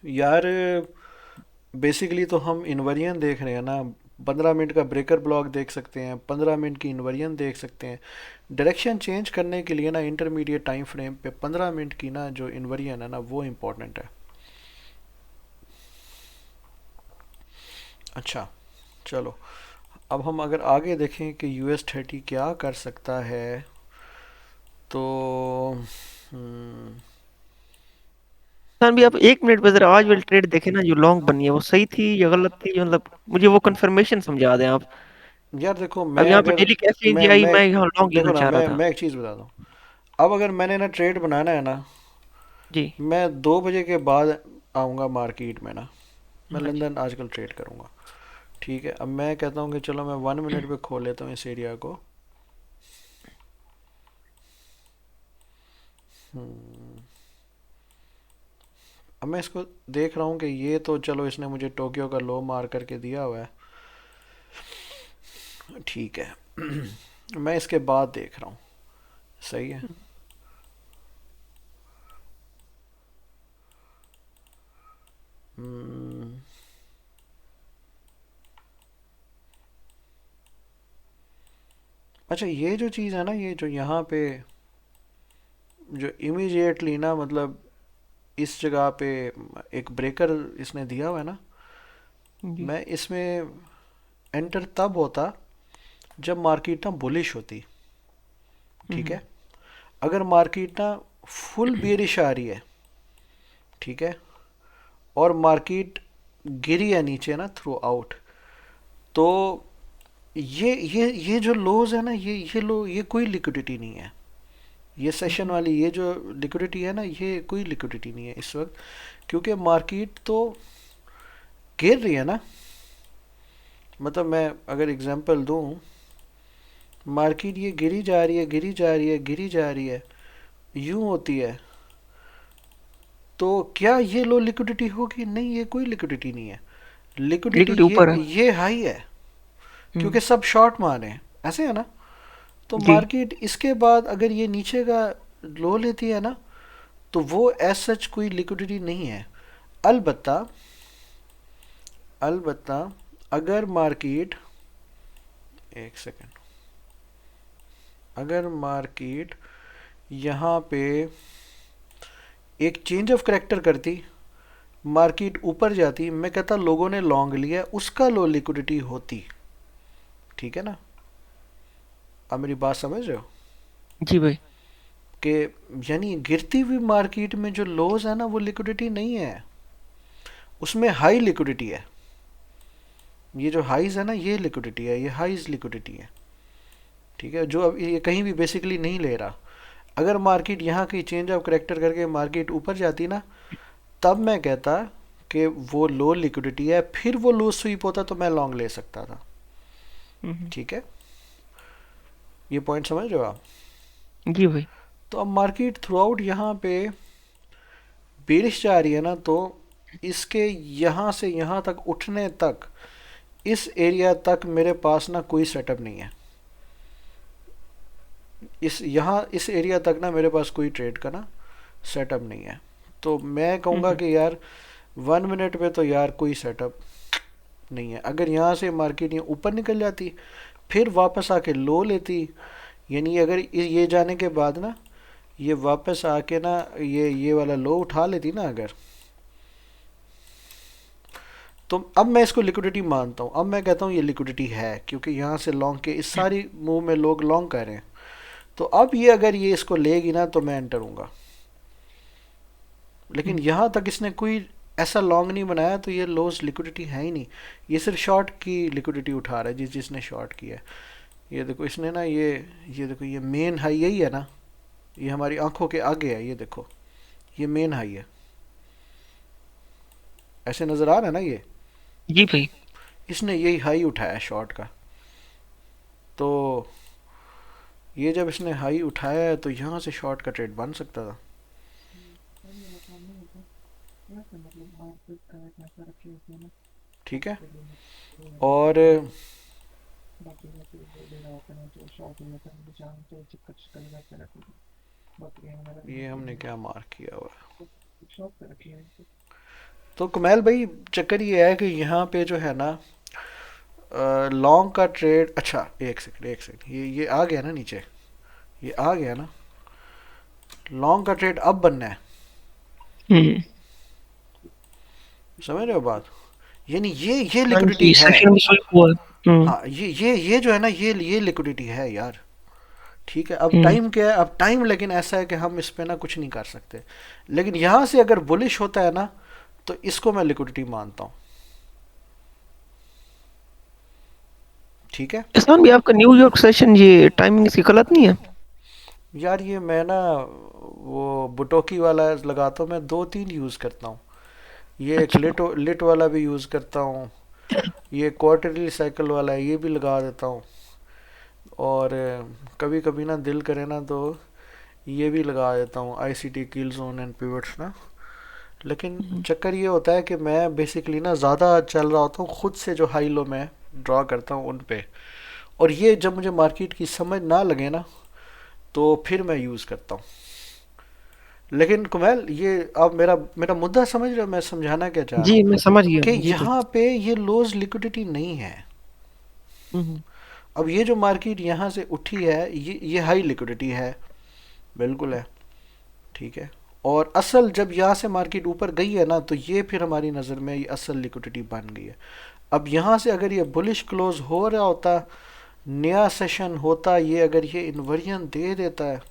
यार बेसिकली तो हम इन्वर्जन देख रहे हैं ना, 15 मिनट का ब्रेकर ब्लॉक देख सकते हैं, 15 मिनट की इन्वर्जन देख सकते हैं। डायरेक्शन चेंज करने के लिए ना इंटरमीडिएट टाइम फ्रेम पे 15 मिनट की ना जो इन्वर्जन है ना वो इम्पोर्टेंट है। अच्छा, चलो अब हम अगर आगे देखें कि US 30 क्या कर सकता है, तो हम्म, इंसान भी आप 1 मिनट पे जरा आज वाली ट्रेड देखे ना जो लॉन्ग बनी है वो सही थी या गलत थी, मतलब मुझे वो कंफर्मेशन समझा दें आप। यार देखो अब मैं यहाँ पे अगर डेली कैसे मैं इंडिया आई, मैं मैं यहाँ लॉन्ग देखो लेना ना, चाह रहा मैं था। मैं एक चीज़ बता दूँ। अब अगर मैंने ना ट्रेड बनाना है ना, जी। मैं 2 बजे के बाद आऊँगा मार्केट में ना। मैं हाँ जी। लंदन आजकल ट्रेड करूँगा। ठीक है, अब मैं कहता हूँ कि चलो मैं 1 मिनट पे खोल लेता हूँ इस एरिया को। अब मैं इसको देख रहा हूँ कि ये तो चलो इसने मुझे टोक्यो का लो मार करके दिया हुआ है। ठीक है। मैं इसके बाद देख रहा हूँ। सही है। हम्म, अच्छा ये जो चीज़ है ना, ये जो यहाँ पे जो इमीडिएटली ना, मतलब इस जगह पे एक ब्रेकर इसने दिया हुआ है ना, जी। मैं इसमें एंटर तब होता जब मार्केट ना बुलिश होती। ठीक हम्म। है। अगर मार्केट ना फुल बेरिश आ रही है, ठीक है, और मार्केट गिरी है नीचे ना थ्रू आउट, तो ये जो लोज है ना, ये लो, ये कोई लिक्विडिटी नहीं है। ये सेशन वाली ये जो लिक्विडिटी है ना, ये कोई लिक्विडिटी नहीं है इस वक्त। क्योंकि मार्केट तो गिर रही है ना। मतलब मैं अगर एग्जांपल दूं, मार्केट ये गिरी जा रही है, गिरी जा रही है, गिरी जा रही है, यूं होती है, तो क्या ये लो लिक्विडिटी होगी? नहीं, ये कोई लिक्विडिटी नहीं है। लिक्विडिटी लिक्विडिटी ऊपर है। ये हाई है, हम्म। क्योंकि सब शॉर्ट मारे हैं। ऐसे है ना। तो जी। मार्केट इसके बाद अगर ये नीचे का लो लेती है ना, तो वो एज सच कोई लिक्विडिटी नहीं है। अलबत्ता, अलबत्ता अगर मार्केट, एक सेकेंड, अगर मार्केट यहाँ पे एक चेंज ऑफ करेक्टर करती, मार्केट ऊपर जाती, मैं कहता लोगों ने लॉन्ग लिया, उसका लो लिक्विडिटी होती। ठीक है ना। अब मेरी बात समझ रहे हो जी भाई। कि यानी गिरती हुई मार्केट में जो लोज है ना, वो लिक्विडिटी नहीं है, उसमें हाई लिक्विडिटी है। ये जो हाइज है ना, ये लिक्विडिटी है, ये हाइज लिक्विडिटी है। ठीक है, जो अब ये कहीं भी बेसिकली नहीं ले रहा। अगर मार्केट यहाँ की चेंज ऑफ करेक्टर करके मार्केट ऊपर जाती ना, तब मैं कहता कि वो लो लिक्विडिटी है, फिर वो लो स्वीप होता तो मैं लॉन्ग ले सकता था। हम्म। ठीक है, ये पॉइंट समझ रहे हो आप। जी भाई। तो अब मार्केट थ्रू आउट यहाँ पे बेरिश जा रही है ना, तो इसके यहाँ से यहाँ तक उठने तक, इस एरिया तक मेरे पास ना कोई सेटअप नहीं है। इस यहाँ इस एरिया तक ना मेरे पास कोई ट्रेड का ना सेटअप नहीं है। तो मैं कहूँगा हम्म। कि यार 1 मिनट पे तो यार कोई सेटअप नहीं है। अगर यहाँ से मार्केट ये ऊपर निकल जाती, फिर वापस आके लो लेती, यानी अगर ये जाने के बाद ना ये वापस आके ना ये वाला लो उठा लेती ना अगर, तो अब मैं इसको लिक्विडिटी मानता हूँ। अब मैं कहता हूँ ये लिक्विडिटी है, क्योंकि यहाँ से लॉन्ग के इस सारी मूव में लोग लॉन्ग कर रहे हैं। तो अब ये अगर ये इसको लेगी ना, तो मैं एंटर हूँगा। लेकिन यहाँ तक इसने कोई ऐसा लॉन्ग नहीं बनाया, तो ये लॉस लिक्विडिटी है ही नहीं। ये सिर्फ शॉर्ट की लिक्विडिटी उठा रहा है, जिसने शॉर्ट किया है। ये देखो इसने ना ये देखो, ये मेन हाई यही है ना, ये हमारी आंखों के आगे है, ये देखो, ये मेन हाई है। ऐसे नज़र आ रहा है ना ये। जी भाई। इसने यही हाई उठाया शॉर्ट का। तो ये जब इसने हाई उठाया है, तो यहाँ से शॉर्ट का ट्रेड बन सकता था। ठीक है। और ये हमने क्या मार्क किया हुआ है? तो कमैल भाई, चक्कर ये है कि यहाँ पे जो है ना, लॉन्ग का ट्रेड, अच्छा एक सेकंड एक सेकंड, ये आ गया ना नीचे, ये आ गया ना, लॉन्ग का ट्रेड अब बनना है। हम्म। समझ रहे हो बात। यानी ये हाँ लिक्विडिटी जी, है। सेशन भी शुरू हुआ है। हाँ, ये जो है ना, ये लिक्विडिटी है यार। ठीक है, अब हम्म। टाइम क्या है, अब टाइम लेकिन ऐसा है कि हम इस पे ना कुछ नहीं कर सकते। लेकिन यहाँ से अगर बुलिश होता है ना, तो इसको मैं लिक्विडिटी मानता हूँ। ठीक है इस्मान भी आपका न्यूयॉर्क सेशन ये टाइमिंग इसकी गलत नहीं है? यार, ये मैं ना वो बुटोकी वाला लगाता हूँ, मैं दो तीन यूज़ करता हूँ। ये एक अच्छा। लिट वाला भी यूज़ करता हूँ, ये क्वार्टरली साइकिल वाला है ये भी लगा देता हूँ, और कभी कभी ना दिल करे ना तो ये भी लगा देता हूँ, ICT kill zone and pivots ना। लेकिन हम्म। चक्कर ये होता है कि मैं बेसिकली ना ज़्यादा चल रहा होता हूँ खुद से, जो हाई लो मैं ड्रॉ करता हूँ उन पे, और ये जब मुझे मार्केट की समझ ना लगे ना तो फिर मैं यूज़ करता हूँ। लेकिन कुमैल, ये आप मेरा मेरा मुद्दा समझ रहे हो, मैं समझाना क्या चाह रहा जी हूँ मैं समझ गया कि जी जी। यहाँ पे ये लोज लिक्विडिटी नहीं है। हम्म। अब ये जो मार्केट यहाँ से उठी है, ये हाई लिक्विडिटी है, बिल्कुल है, ठीक है। और असल जब यहाँ से मार्केट ऊपर गई है ना, तो ये फिर हमारी नज़र में ये असल लिक्विडिटी बन गई है। अब यहाँ से अगर ये बुलिश क्लोज हो रहा होता, नया सेशन होता, ये अगर ये इन्वर्जन दे देता है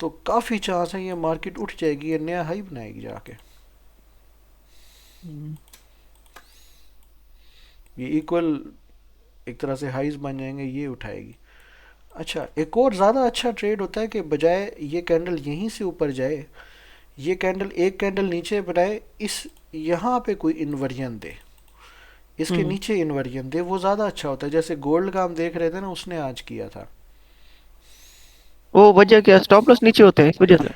तो काफ़ी चांस है ये मार्केट उठ जाएगी, ये नया हाई बनाएगी जाके, हम्म। ये इक्वल एक तरह से हाइज बन जाएंगे, ये उठाएगी। अच्छा, एक और ज़्यादा अच्छा ट्रेड होता है कि बजाय ये कैंडल यहीं से ऊपर जाए, ये कैंडल एक कैंडल नीचे बनाए, इस यहाँ पे कोई इन्वर्जन दे, इसके हम्म। नीचे इन्वर्जन दे, वो ज़्यादा अच्छा होता है। जैसे गोल्ड का हम देख रहे थे ना, उसने आज किया था। वो वजह क्या, स्टॉप लॉस नीचे होते हैं इस वजह से?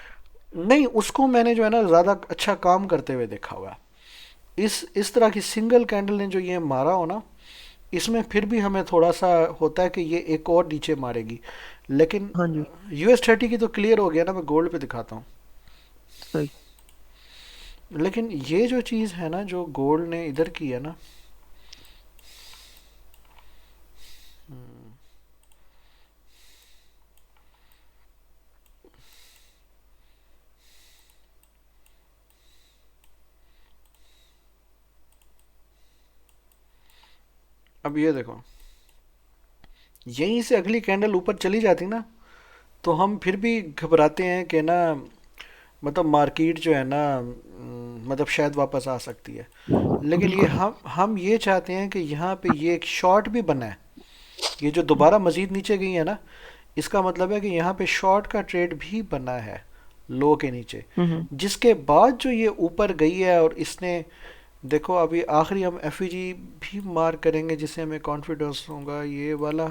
नहीं, उसको मैंने जो है ना ज़्यादा अच्छा काम करते हुए देखा हुआ है। इस तरह की सिंगल कैंडल ने जो ये मारा हो ना, इसमें फिर भी हमें थोड़ा सा होता है कि ये एक और नीचे मारेगी, लेकिन हाँ जी। US30 की तो क्लियर हो गया ना, मैं गोल्ड पे दिखाता हूँ। सही। लेकिन ये जो चीज़ है ना, जो गोल्ड ने इधर की है ना, अब ये देखो, यहीं से अगली कैंडल ऊपर चली जाती ना, तो हम फिर भी घबराते हैं कि ना, मतलब मार्केट जो है ना, मतलब शायद वापस आ सकती है। लेकिन ये बिल्कुल। हम ये चाहते हैं कि यहाँ पे ये एक शॉर्ट भी बना है, ये जो दोबारा मजीद नीचे गई है ना, इसका मतलब है कि यहाँ पे शॉर्ट का ट्रेड भी बना है लो के नीचे, हम्म। जिसके बाद जो ये ऊपर गई है, और इसने देखो अभी आखिरी हम FEG भी मार्क करेंगे जिससे हमें कॉन्फिडेंस होगा, ये वाला,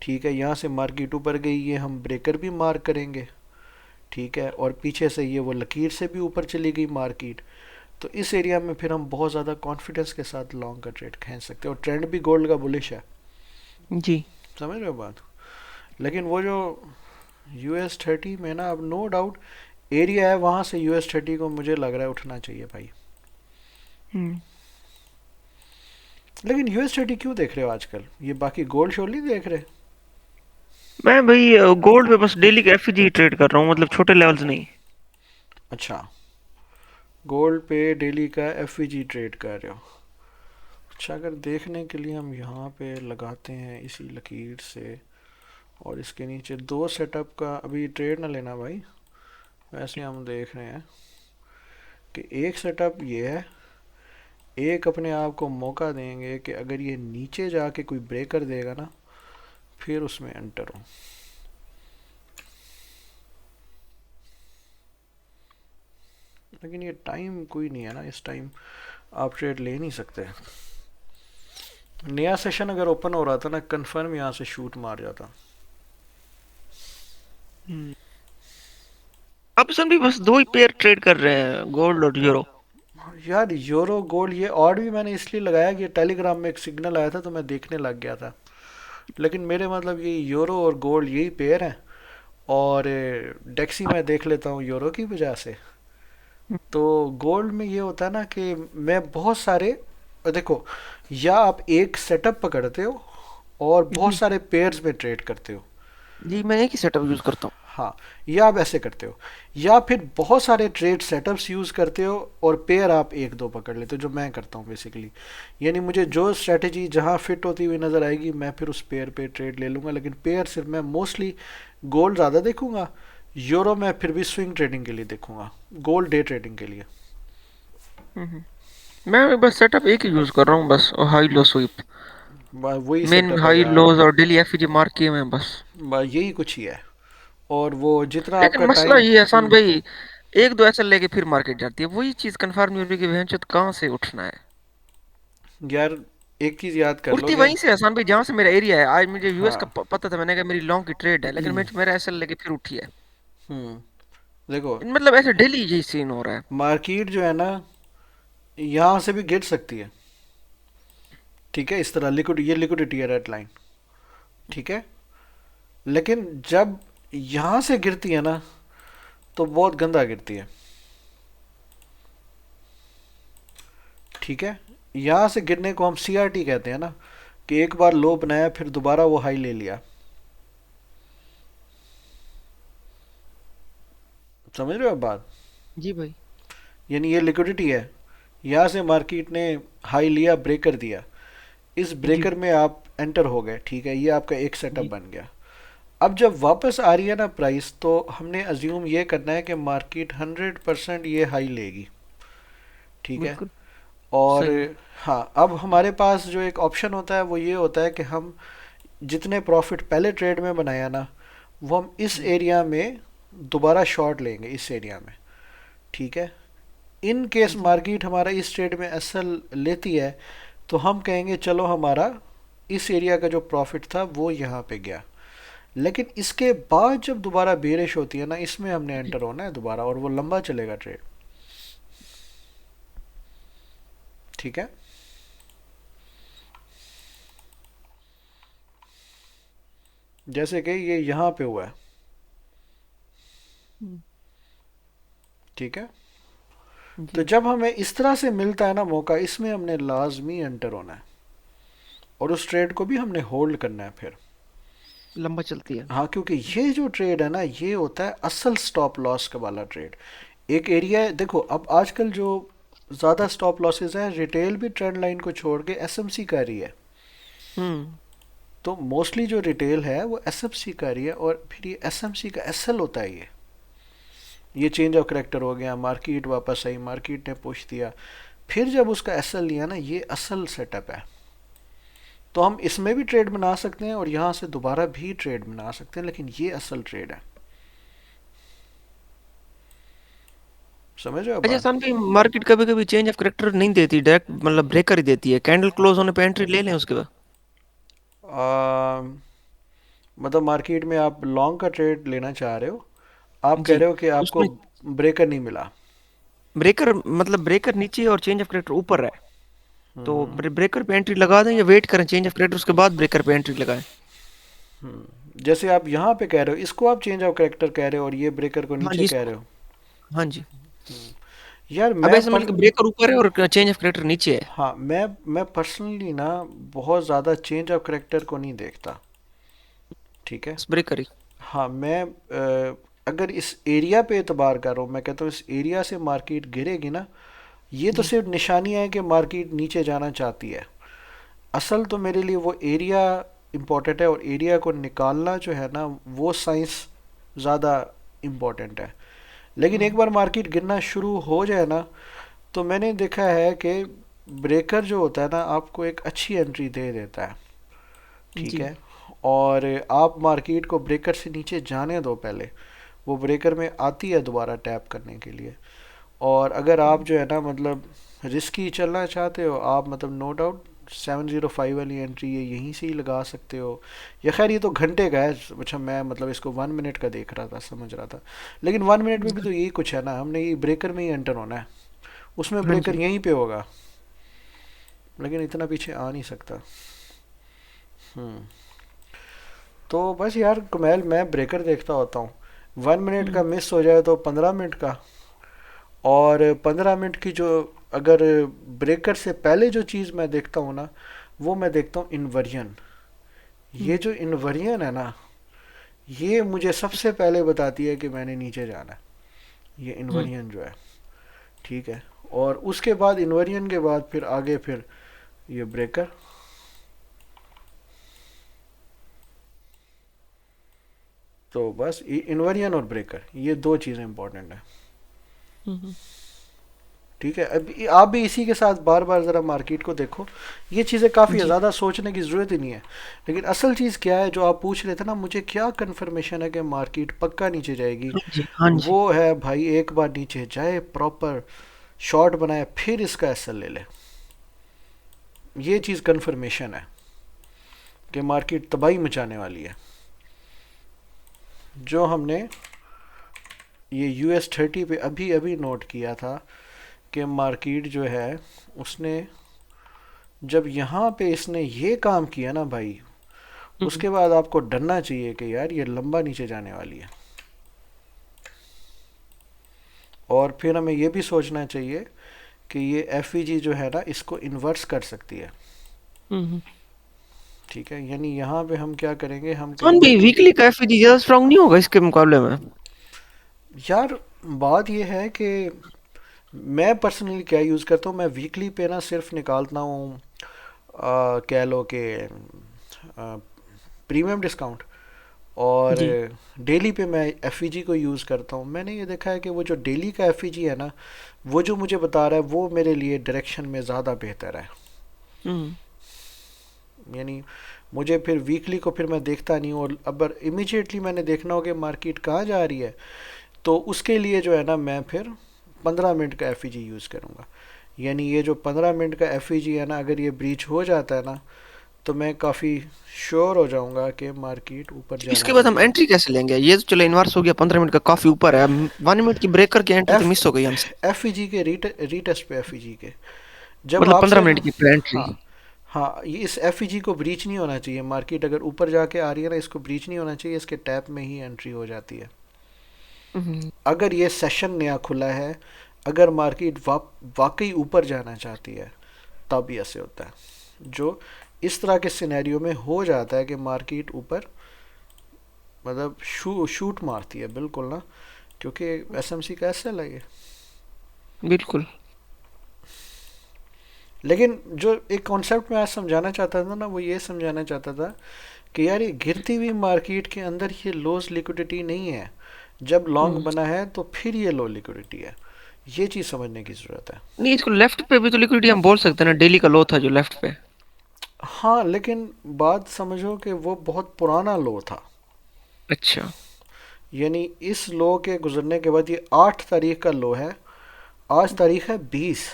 ठीक है। यहाँ से मार्केट ऊपर गई, ये हम ब्रेकर भी मार्क करेंगे, ठीक है। और पीछे से ये वो लकीर से भी ऊपर चली गई मार्केट, तो इस एरिया में फिर हम बहुत ज़्यादा कॉन्फिडेंस के साथ लॉन्ग का ट्रेड खींच सकते हैं, और ट्रेंड भी गोल्ड का बुलिश है, जी। समझ रहे हो बात। लेकिन वो जो US30 में ना, अब नो डाउट एरिया है, वहाँ से US30 को मुझे लग रहा है उठना चाहिए भाई। हम्म। लेकिन US30 क्यों देख रहे हो आजकल, ये बाकी गोल्ड शोल्ड नहीं देख रहे? मैं भाई गोल्ड पे बस डेली का एफजी ट्रेड कर रहा हूँ, मतलब छोटे लेवल्स नहीं। अच्छा, गोल्ड पे डेली का FEG ट्रेड कर रहे हो। अच्छा, अगर देखने के लिए हम यहाँ पे लगाते हैं इसी लकीर से, और इसके नीचे दो सेटअप का, अभी ट्रेड ना लेना भाई, वैसे हम देख रहे हैं कि एक सेटअप ये है, एक अपने आप को मौका देंगे कि अगर ये नीचे जाके कोई ब्रेकर देगा ना, फिर उसमें एंटर हो। लेकिन ये टाइम कोई नहीं है ना, इस टाइम आप ट्रेड ले नहीं सकते। नया सेशन अगर ओपन हो रहा था ना, कंफर्म यहाँ से शूट मार जाता। हम्म। आप सर भी बस दो ही पेयर ट्रेड कर रहे हैं, गोल्ड और यूरो? यार, यूरो गोल्ड ये ऑड भी मैंने इसलिए लगाया कि टेलीग्राम में एक सिग्नल आया था तो मैं देखने लग गया था। लेकिन मेरे मतलब ये यूरो और गोल्ड यही पेयर हैं, और डेक्सी मैं देख लेता हूँ यूरो की वजह से। तो गोल्ड में ये होता है ना कि मैं बहुत सारे, देखो, या आप एक सेटअप पकड़ते हो और बहुत जी। सारे पेयर्स में ट्रेड करते हो, जी मैं एक ही सेटअप यूज करता हूँ। हाँ, या आप ऐसे करते हो, या फिर बहुत सारे ट्रेड सेटअप्स यूज़ करते हो और पेयर आप एक दो पकड़ लेते हो, जो मैं करता हूँ बेसिकली। यानी मुझे जो स्ट्रेटजी जहाँ फिट होती हुई नज़र आएगी, मैं फिर उस पेयर पे ट्रेड ले लूँगा। लेकिन पेयर सिर्फ मैं मोस्टली गोल्ड ज़्यादा देखूँगा, यूरो मैं फिर भी स्विंग ट्रेडिंग के लिए देखूँगा, गोल्ड डे ट्रेडिंग के लिए। हम्म। मैं बस सेटअप एक ही यूज कर रहा हूँ बस, और हाई लो स्वीप। वही मेन सेटअप है हाई यार। लोज और डेली एफईजी मार्क किए हुए हैं बस। यही कुछ ही है। और वो जितना लेकिन आपका मसला टाइम। ये है एहसान भाई, एक दो ऐसा लेके फिर मार्केट जाती है, वही चीज कंफर्म नहीं हो रही कि भैंचोद कहाँ से उठना है। यार एक चीज याद कर लो उड़ती कि वहीं से एहसान भाई जहां से मेरा एरिया है। आज मुझे यूएस का हाँ। पता था, मैंने कहा मेरी लॉन्ग की ट्रेड है, लेकिन मेरा एसएल लेके फिर उठी है। हम्म। देखो, मतलब ऐसे डेली यही सीन हो रहा है। मार्केट जो है ना, यहाँ से भी गिर सकती है। ठीक है, इस तरह ये लिक्विडिटी है, रेड लाइन। ठीक है। लेकिन जब यहाँ से गिरती है ना, तो बहुत गंदा गिरती है। ठीक है। यहाँ से गिरने को हम सीआरटी कहते हैं ना, कि एक बार लो बनाया फिर दोबारा वो हाई ले लिया। समझ रहे हो आप बात? जी भाई। यानी ये लिक्विडिटी है। यहाँ से मार्केट ने हाई लिया, ब्रेकर दिया, इस जी ब्रेकर में आप एंटर हो गए। ठीक है, ये आपका एक सेटअप जी बन गया। अब जब वापस आ रही है ना प्राइस, तो हमने अज्यूम ये करना है कि मार्केट 100% ये हाई लेगी। ठीक है। बिल्कुल और सही है। हाँ, अब हमारे पास जो एक ऑप्शन होता है वो ये होता है कि हम जितने प्रॉफिट पहले ट्रेड में बनाया ना, वो हम इस एरिया में दोबारा शॉर्ट लेंगे, इस एरिया में। ठीक है। इन केस जी मार्केट हमारा इस ट्रेड में एसएल लेती है, तो हम कहेंगे चलो हमारा इस एरिया का जो प्रॉफिट था वो यहाँ पे गया। लेकिन इसके बाद जब दोबारा बेरिश होती है ना, इसमें हमने एंटर होना है दोबारा, और वो लंबा चलेगा ट्रेड। ठीक है। जैसे कि ये यहाँ पे हुआ है। ठीक है। तो जी। जब हमें इस तरह से मिलता है ना मौका, इसमें हमने लाजमी एंटर होना है, और उस ट्रेड को भी हमने होल्ड करना है फिर। लंबा चलती है। हाँ, क्योंकि ये जो ट्रेड है ना, ये होता है असल स्टॉप लॉस का वाला ट्रेड। एक एरिया है, देखो अब आजकल जो ज़्यादा स्टॉप लॉसेस हैं, रिटेल भी ट्रेंड लाइन को छोड़ के एसएमसी कर रही है। हम्म। तो मोस्टली जो रिटेल है वो एसएमसी कर रही है, और फिर ये एसएमसी का एसएल होता है। ये चेंज ऑफ करेक्टर हो गया, मार्केट वापस आई, मार्केट ने पुश दिया, फिर जब उसका एसएल लिया ना, ये असल सेटअप है। तो हम इसमें भी ट्रेड बना सकते हैं और यहाँ से दोबारा भी ट्रेड बना सकते हैं, लेकिन ये असल ट्रेड है। समझ रहे हो अच्छा बात? सन भी मार्केट कभी कभी चेंज ऑफ करेक्टर नहीं देती, डायरेक्ट मतलब ब्रेकर ही देती है, कैंडल क्लोज होने पे एंट्री ले लें उसके बाद। आ, मतलब मार्केट में आप लॉन्ग का ट्रेड लेना चाह रहे हो, आप कह जी। रहे हो कि आपको उसमें ब्रेकर नहीं मिला। ब्रेकर मतलब ब्रेकर नीचे और चेंज ऑफ करेक्टर ऊपर है, तो हम्म। ब्रेकर पे एंट्री लगा दें या वेट करें चेंज ऑफ करेक्टर उसके बाद ब्रेकर पे एंट्री लगाएं। जैसे आप यहाँ पे कह रहे हो, इसको आप चेंज ऑफ करेक्टर कह रहे हो, और ये ब्रेकर को हाँ नीचे जी कह इसको। रहे हो। हाँ जी। यार अब मैं ऐसे पर मिलकर ब्रेकर ऊपर है और चेंज ऑफ करेक्टर नीचे है। हाँ, मैं पर्सनली ना बहुत ज़्यादा चेंज ऑफ करेक्टर को नहीं देखता। ठीक है। बस ब्रेकर ही। हाँ, मैं अगर इस एरिया पे एतबार कर रहा हूँ, मैं कहता हूँ इस एरिया से मार्केट गिरेगी ना, ये तो जी सिर्फ निशानी है कि मार्केट नीचे जाना चाहती है। असल तो मेरे लिए वो एरिया इम्पोर्टेंट है, और एरिया को निकालना जो है ना, वो साइंस ज़्यादा इम्पोर्टेंट है। लेकिन एक बार मार्केट गिरना शुरू हो जाए ना, तो मैंने देखा है कि ब्रेकर जो होता है ना, आपको एक अच्छी एंट्री दे देता है। ठीक जी है। और आप मार्केट को ब्रेकर से नीचे जाने दो पहले, वो ब्रेकर में आती है दोबारा टैप करने के लिए। और अगर आप जो है ना, मतलब रिस्की चलना चाहते हो आप, मतलब नो डाउट 705 वाली एंट्री है, यहीं से ही लगा सकते हो। या खैर ये तो घंटे का है। अच्छा, मैं मतलब इसको 1 मिनट का देख रहा था, समझ रहा था। लेकिन 1 मिनट में भी तो यही कुछ है ना, हमने ये ब्रेकर में ही एंटर होना है, उसमें हाँ ब्रेकर जी। यहीं पे होगा। लेकिन इतना पीछे आ नहीं सकता। हम्म। तो बस यार कमैल, मैं ब्रेकर देखता होता हूँ। 1 मिनट का हम्म। मिस हो जाए तो 15 मिनट का, और 15 मिनट की जो, अगर ब्रेकर से पहले जो चीज़ मैं देखता हूँ ना, वो मैं देखता हूँ इन्वर्जन। ये हम्म। जो इन्वर्जन है ना, ये मुझे सबसे पहले बताती है कि मैंने नीचे जाना है, ये हम्म। इन्वर्जन जो है। ठीक है। और उसके बाद इन्वर्जन के बाद फिर आगे फिर ये ब्रेकर। तो बस इन्वर्जन और ब्रेकर, ये दो चीज़ें इंपॉर्टेंट है। हम्म। ठीक है, अब आप भी इसी के साथ बार बार ज़रा मार्केट को देखो। ये चीज़ें काफ़ी जी ज़्यादा सोचने की ज़रूरत ही नहीं है। लेकिन असल चीज़ क्या है जो आप पूछ रहे थे ना, मुझे क्या कन्फर्मेशन है कि मार्केट पक्का नीचे जाएगी, हाँ जी हाँ जी। वो है भाई एक बार नीचे जाए, प्रॉपर शॉर्ट बनाए, फिर इसका एसएल ले ले। ये चीज़ कन्फर्मेशन है कि मार्केट तबाही मचाने वाली है। जो हमने ये US 30 पे अभी अभी नोट किया था कि मार्केट जो है उसने, जब यहाँ पे इसने ये काम किया ना भाई, हम्म, उसके बाद आपको डरना चाहिए कि यार ये लंबा नीचे जाने वाली है। और फिर हमें ये भी सोचना चाहिए कि ये एफईजी जो है ना इसको इन्वर्स कर सकती है। हम्म। ठीक है, यानी यहाँ पे हम क्या करेंगे, हम हाँ कहेंगे भी कि वीकली का एफईजी ज्यादा स्ट्रांग नहीं होगा इसके मुकाबले में? यार बात ये है कि मैं पर्सनली क्या यूज़ करता हूँ, मैं वीकली पे ना सिर्फ निकालता हूँ कह लो कि प्रीमियम डिस्काउंट, और जी। डेली पे मैं एफईजी को यूज़ करता हूँ। मैंने ये देखा है कि वो जो डेली का एफईजी है ना, वो जो मुझे बता रहा है वो मेरे लिए डायरेक्शन में ज़्यादा बेहतर है। हम्म। यानी मुझे फिर वीकली को फिर मैं देखता नहीं हूँ, और अब इमीडिएटली मैंने देखना हो कि मार्केट कहाँ जा रही है, तो उसके लिए जो है ना मैं फिर 15 मिनट का एफईजी यूज़ करूँगा। यानी ये जो 15 मिनट का एफईजी है ना, अगर ये ब्रीच हो जाता है ना, तो मैं काफ़ी श्योर हो जाऊंगा कि मार्केट ऊपर जाने इसके बाद हम वाली है। एंट्री कैसे लेंगे? ये तो चलो इनवर्स हो गया, 15 मिनट का काफी ऊपर है, 1 मिनट की ब्रेक करके एंट्री तो एफ मिस हो गई हमसे। एफईजी के रीटेस्ट पे एफईजी के जब मतलब पंद्रह आपसे ना, मिनट की एंट्री। हाँ हाँ, ये इस एफईजी को ब्रीच नहीं होना चाहिए। मार्केट अगर ऊपर जाके आ रही है ना, इसको ब्रीच नहीं होना चाहिए, इसके टैप में ही एंट्री हो जाती है। हम्म। अगर ये सेशन नया खुला है, अगर मार्केट वाकई ऊपर जाना चाहती है, तब ये ऐसे होता है। जो इस तरह के सिनेरियो में हो जाता है कि मार्केट ऊपर मतलब शूट मारती है बिल्कुल ना, क्योंकि एसएमसी का ऐसा लगे। बिल्कुल। लेकिन जो एक कॉन्सेप्ट मैं आज समझाना चाहता था ना, वो ये समझाना चाहता था कि यार ये गिरती हुई मार्केट के अंदर ये लोज लिक्विडिटी नहीं है। जब लॉन्ग हम्म। बना है तो फिर ये लो लिक्विडिटी है। ये चीज़ समझने की ज़रूरत है। नहीं, इसको लेफ्ट पे भी तो लिक्विडिटी हम बोल सकते हैं ना, डेली का लो था जो लेफ्ट पे। हाँ, लेकिन बात समझो कि वो बहुत पुराना लो था। अच्छा। यानी इस लो के गुजरने के बाद ये 8 तारीख का लो है, आज तारीख है 20।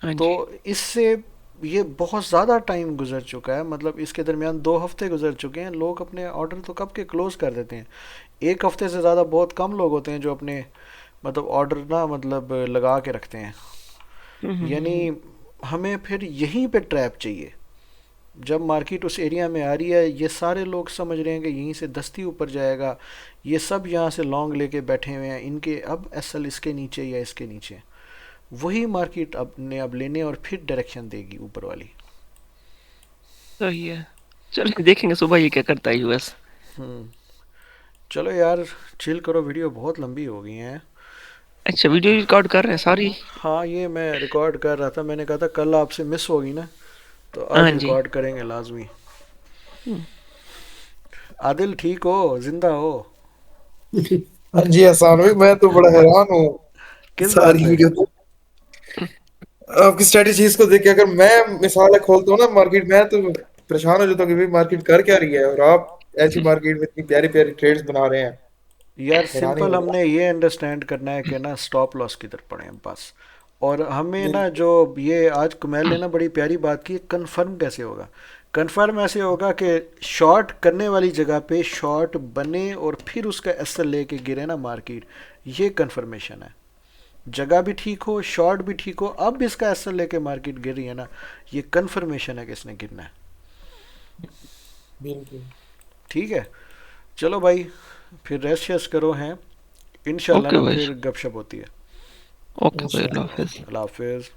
हाँ तो जी। इससे ये बहुत ज़्यादा टाइम गुजर चुका है, मतलब इसके दरमियान 2 हफ्ते गुजर चुके हैं। लोग अपने ऑर्डर तो कब के क्लोज़ कर देते हैं। एक हफ्ते से ज़्यादा बहुत कम लोग होते हैं जो अपने मतलब ऑर्डर ना मतलब लगा के रखते हैं। यानी हम्म। हमें फिर यहीं पे ट्रैप चाहिए। जब मार्केट उस एरिया में आ रही है, ये सारे लोग समझ रहे हैं कि यहीं से दस्ती ऊपर जाएगा, ये सब यहाँ से लॉन्ग लेके बैठे हुए हैं, इनके अब एसएल इसके नीचे या इसके नीचे, वही मार्केट अब लेने और फिर डायरेक्शन देगी ऊपर वाली। सही है। चलिए देखेंगे सुबह ये क्या करता है यूएस। हम्म। चलो यार, चिल करो, वीडियो बहुत लंबी हो गई हैं। अच्छा, वीडियो रिकॉर्ड कर रहे हैं सारी? हाँ, ये मैं रिकॉर्ड कर रहा था, मैंने कहा था कल आपसे मिस होगी ना, तो हाँ आज जी। रिकॉर्ड करेंगे लाजमी। हम्म। आदिल ठीक हो, जिंदा हो? हाँ जी एहसान भाई, मैं तो बड़ा हैरान हूँ किस बात सारी पे? वीडियो तो आपकी स्ट्रेटेजीज को देख के। अगर मैं मिसाल खोलता हूँ ना मार्केट, मैं तो परेशान हो जाता हूँ कि भाई मार्केट कर क्या रही है, और आप ऐसी मार्केट में इतनी प्यारी प्यारी ट्रेड्स बना रहे हैं। यार हैरानी सिंपल हो हमने ये अंडरस्टैंड करना है कि ना स्टॉप लॉस किधर पड़े हैं बस। और हमें गई। ना जो ये आज कुमैल ने ना बड़ी प्यारी बात की, कंफर्म कैसे होगा? कंफर्म ऐसे होगा कि शॉर्ट करने वाली जगह पे शॉर्ट बने और फिर उसका एसएल लेके गिरे ना मार्केट, ये कंफर्मेशन है। जगह भी ठीक हो, शॉर्ट भी ठीक हो, अब इसका एसएल लेके मार्केट गिर रही है ना, ये कंफर्मेशन है कि इसने गिरना है। बिल्कुल। ठीक है, चलो भाई, फिर रेस्ट शेस्ट करो हैं, इंशाल्लाह ओके ना भाई। फिर गपशप होती है। ओके भाई, अल्लाह इंशाल्लाह। हाफिज। अल्लाह हाफिज़।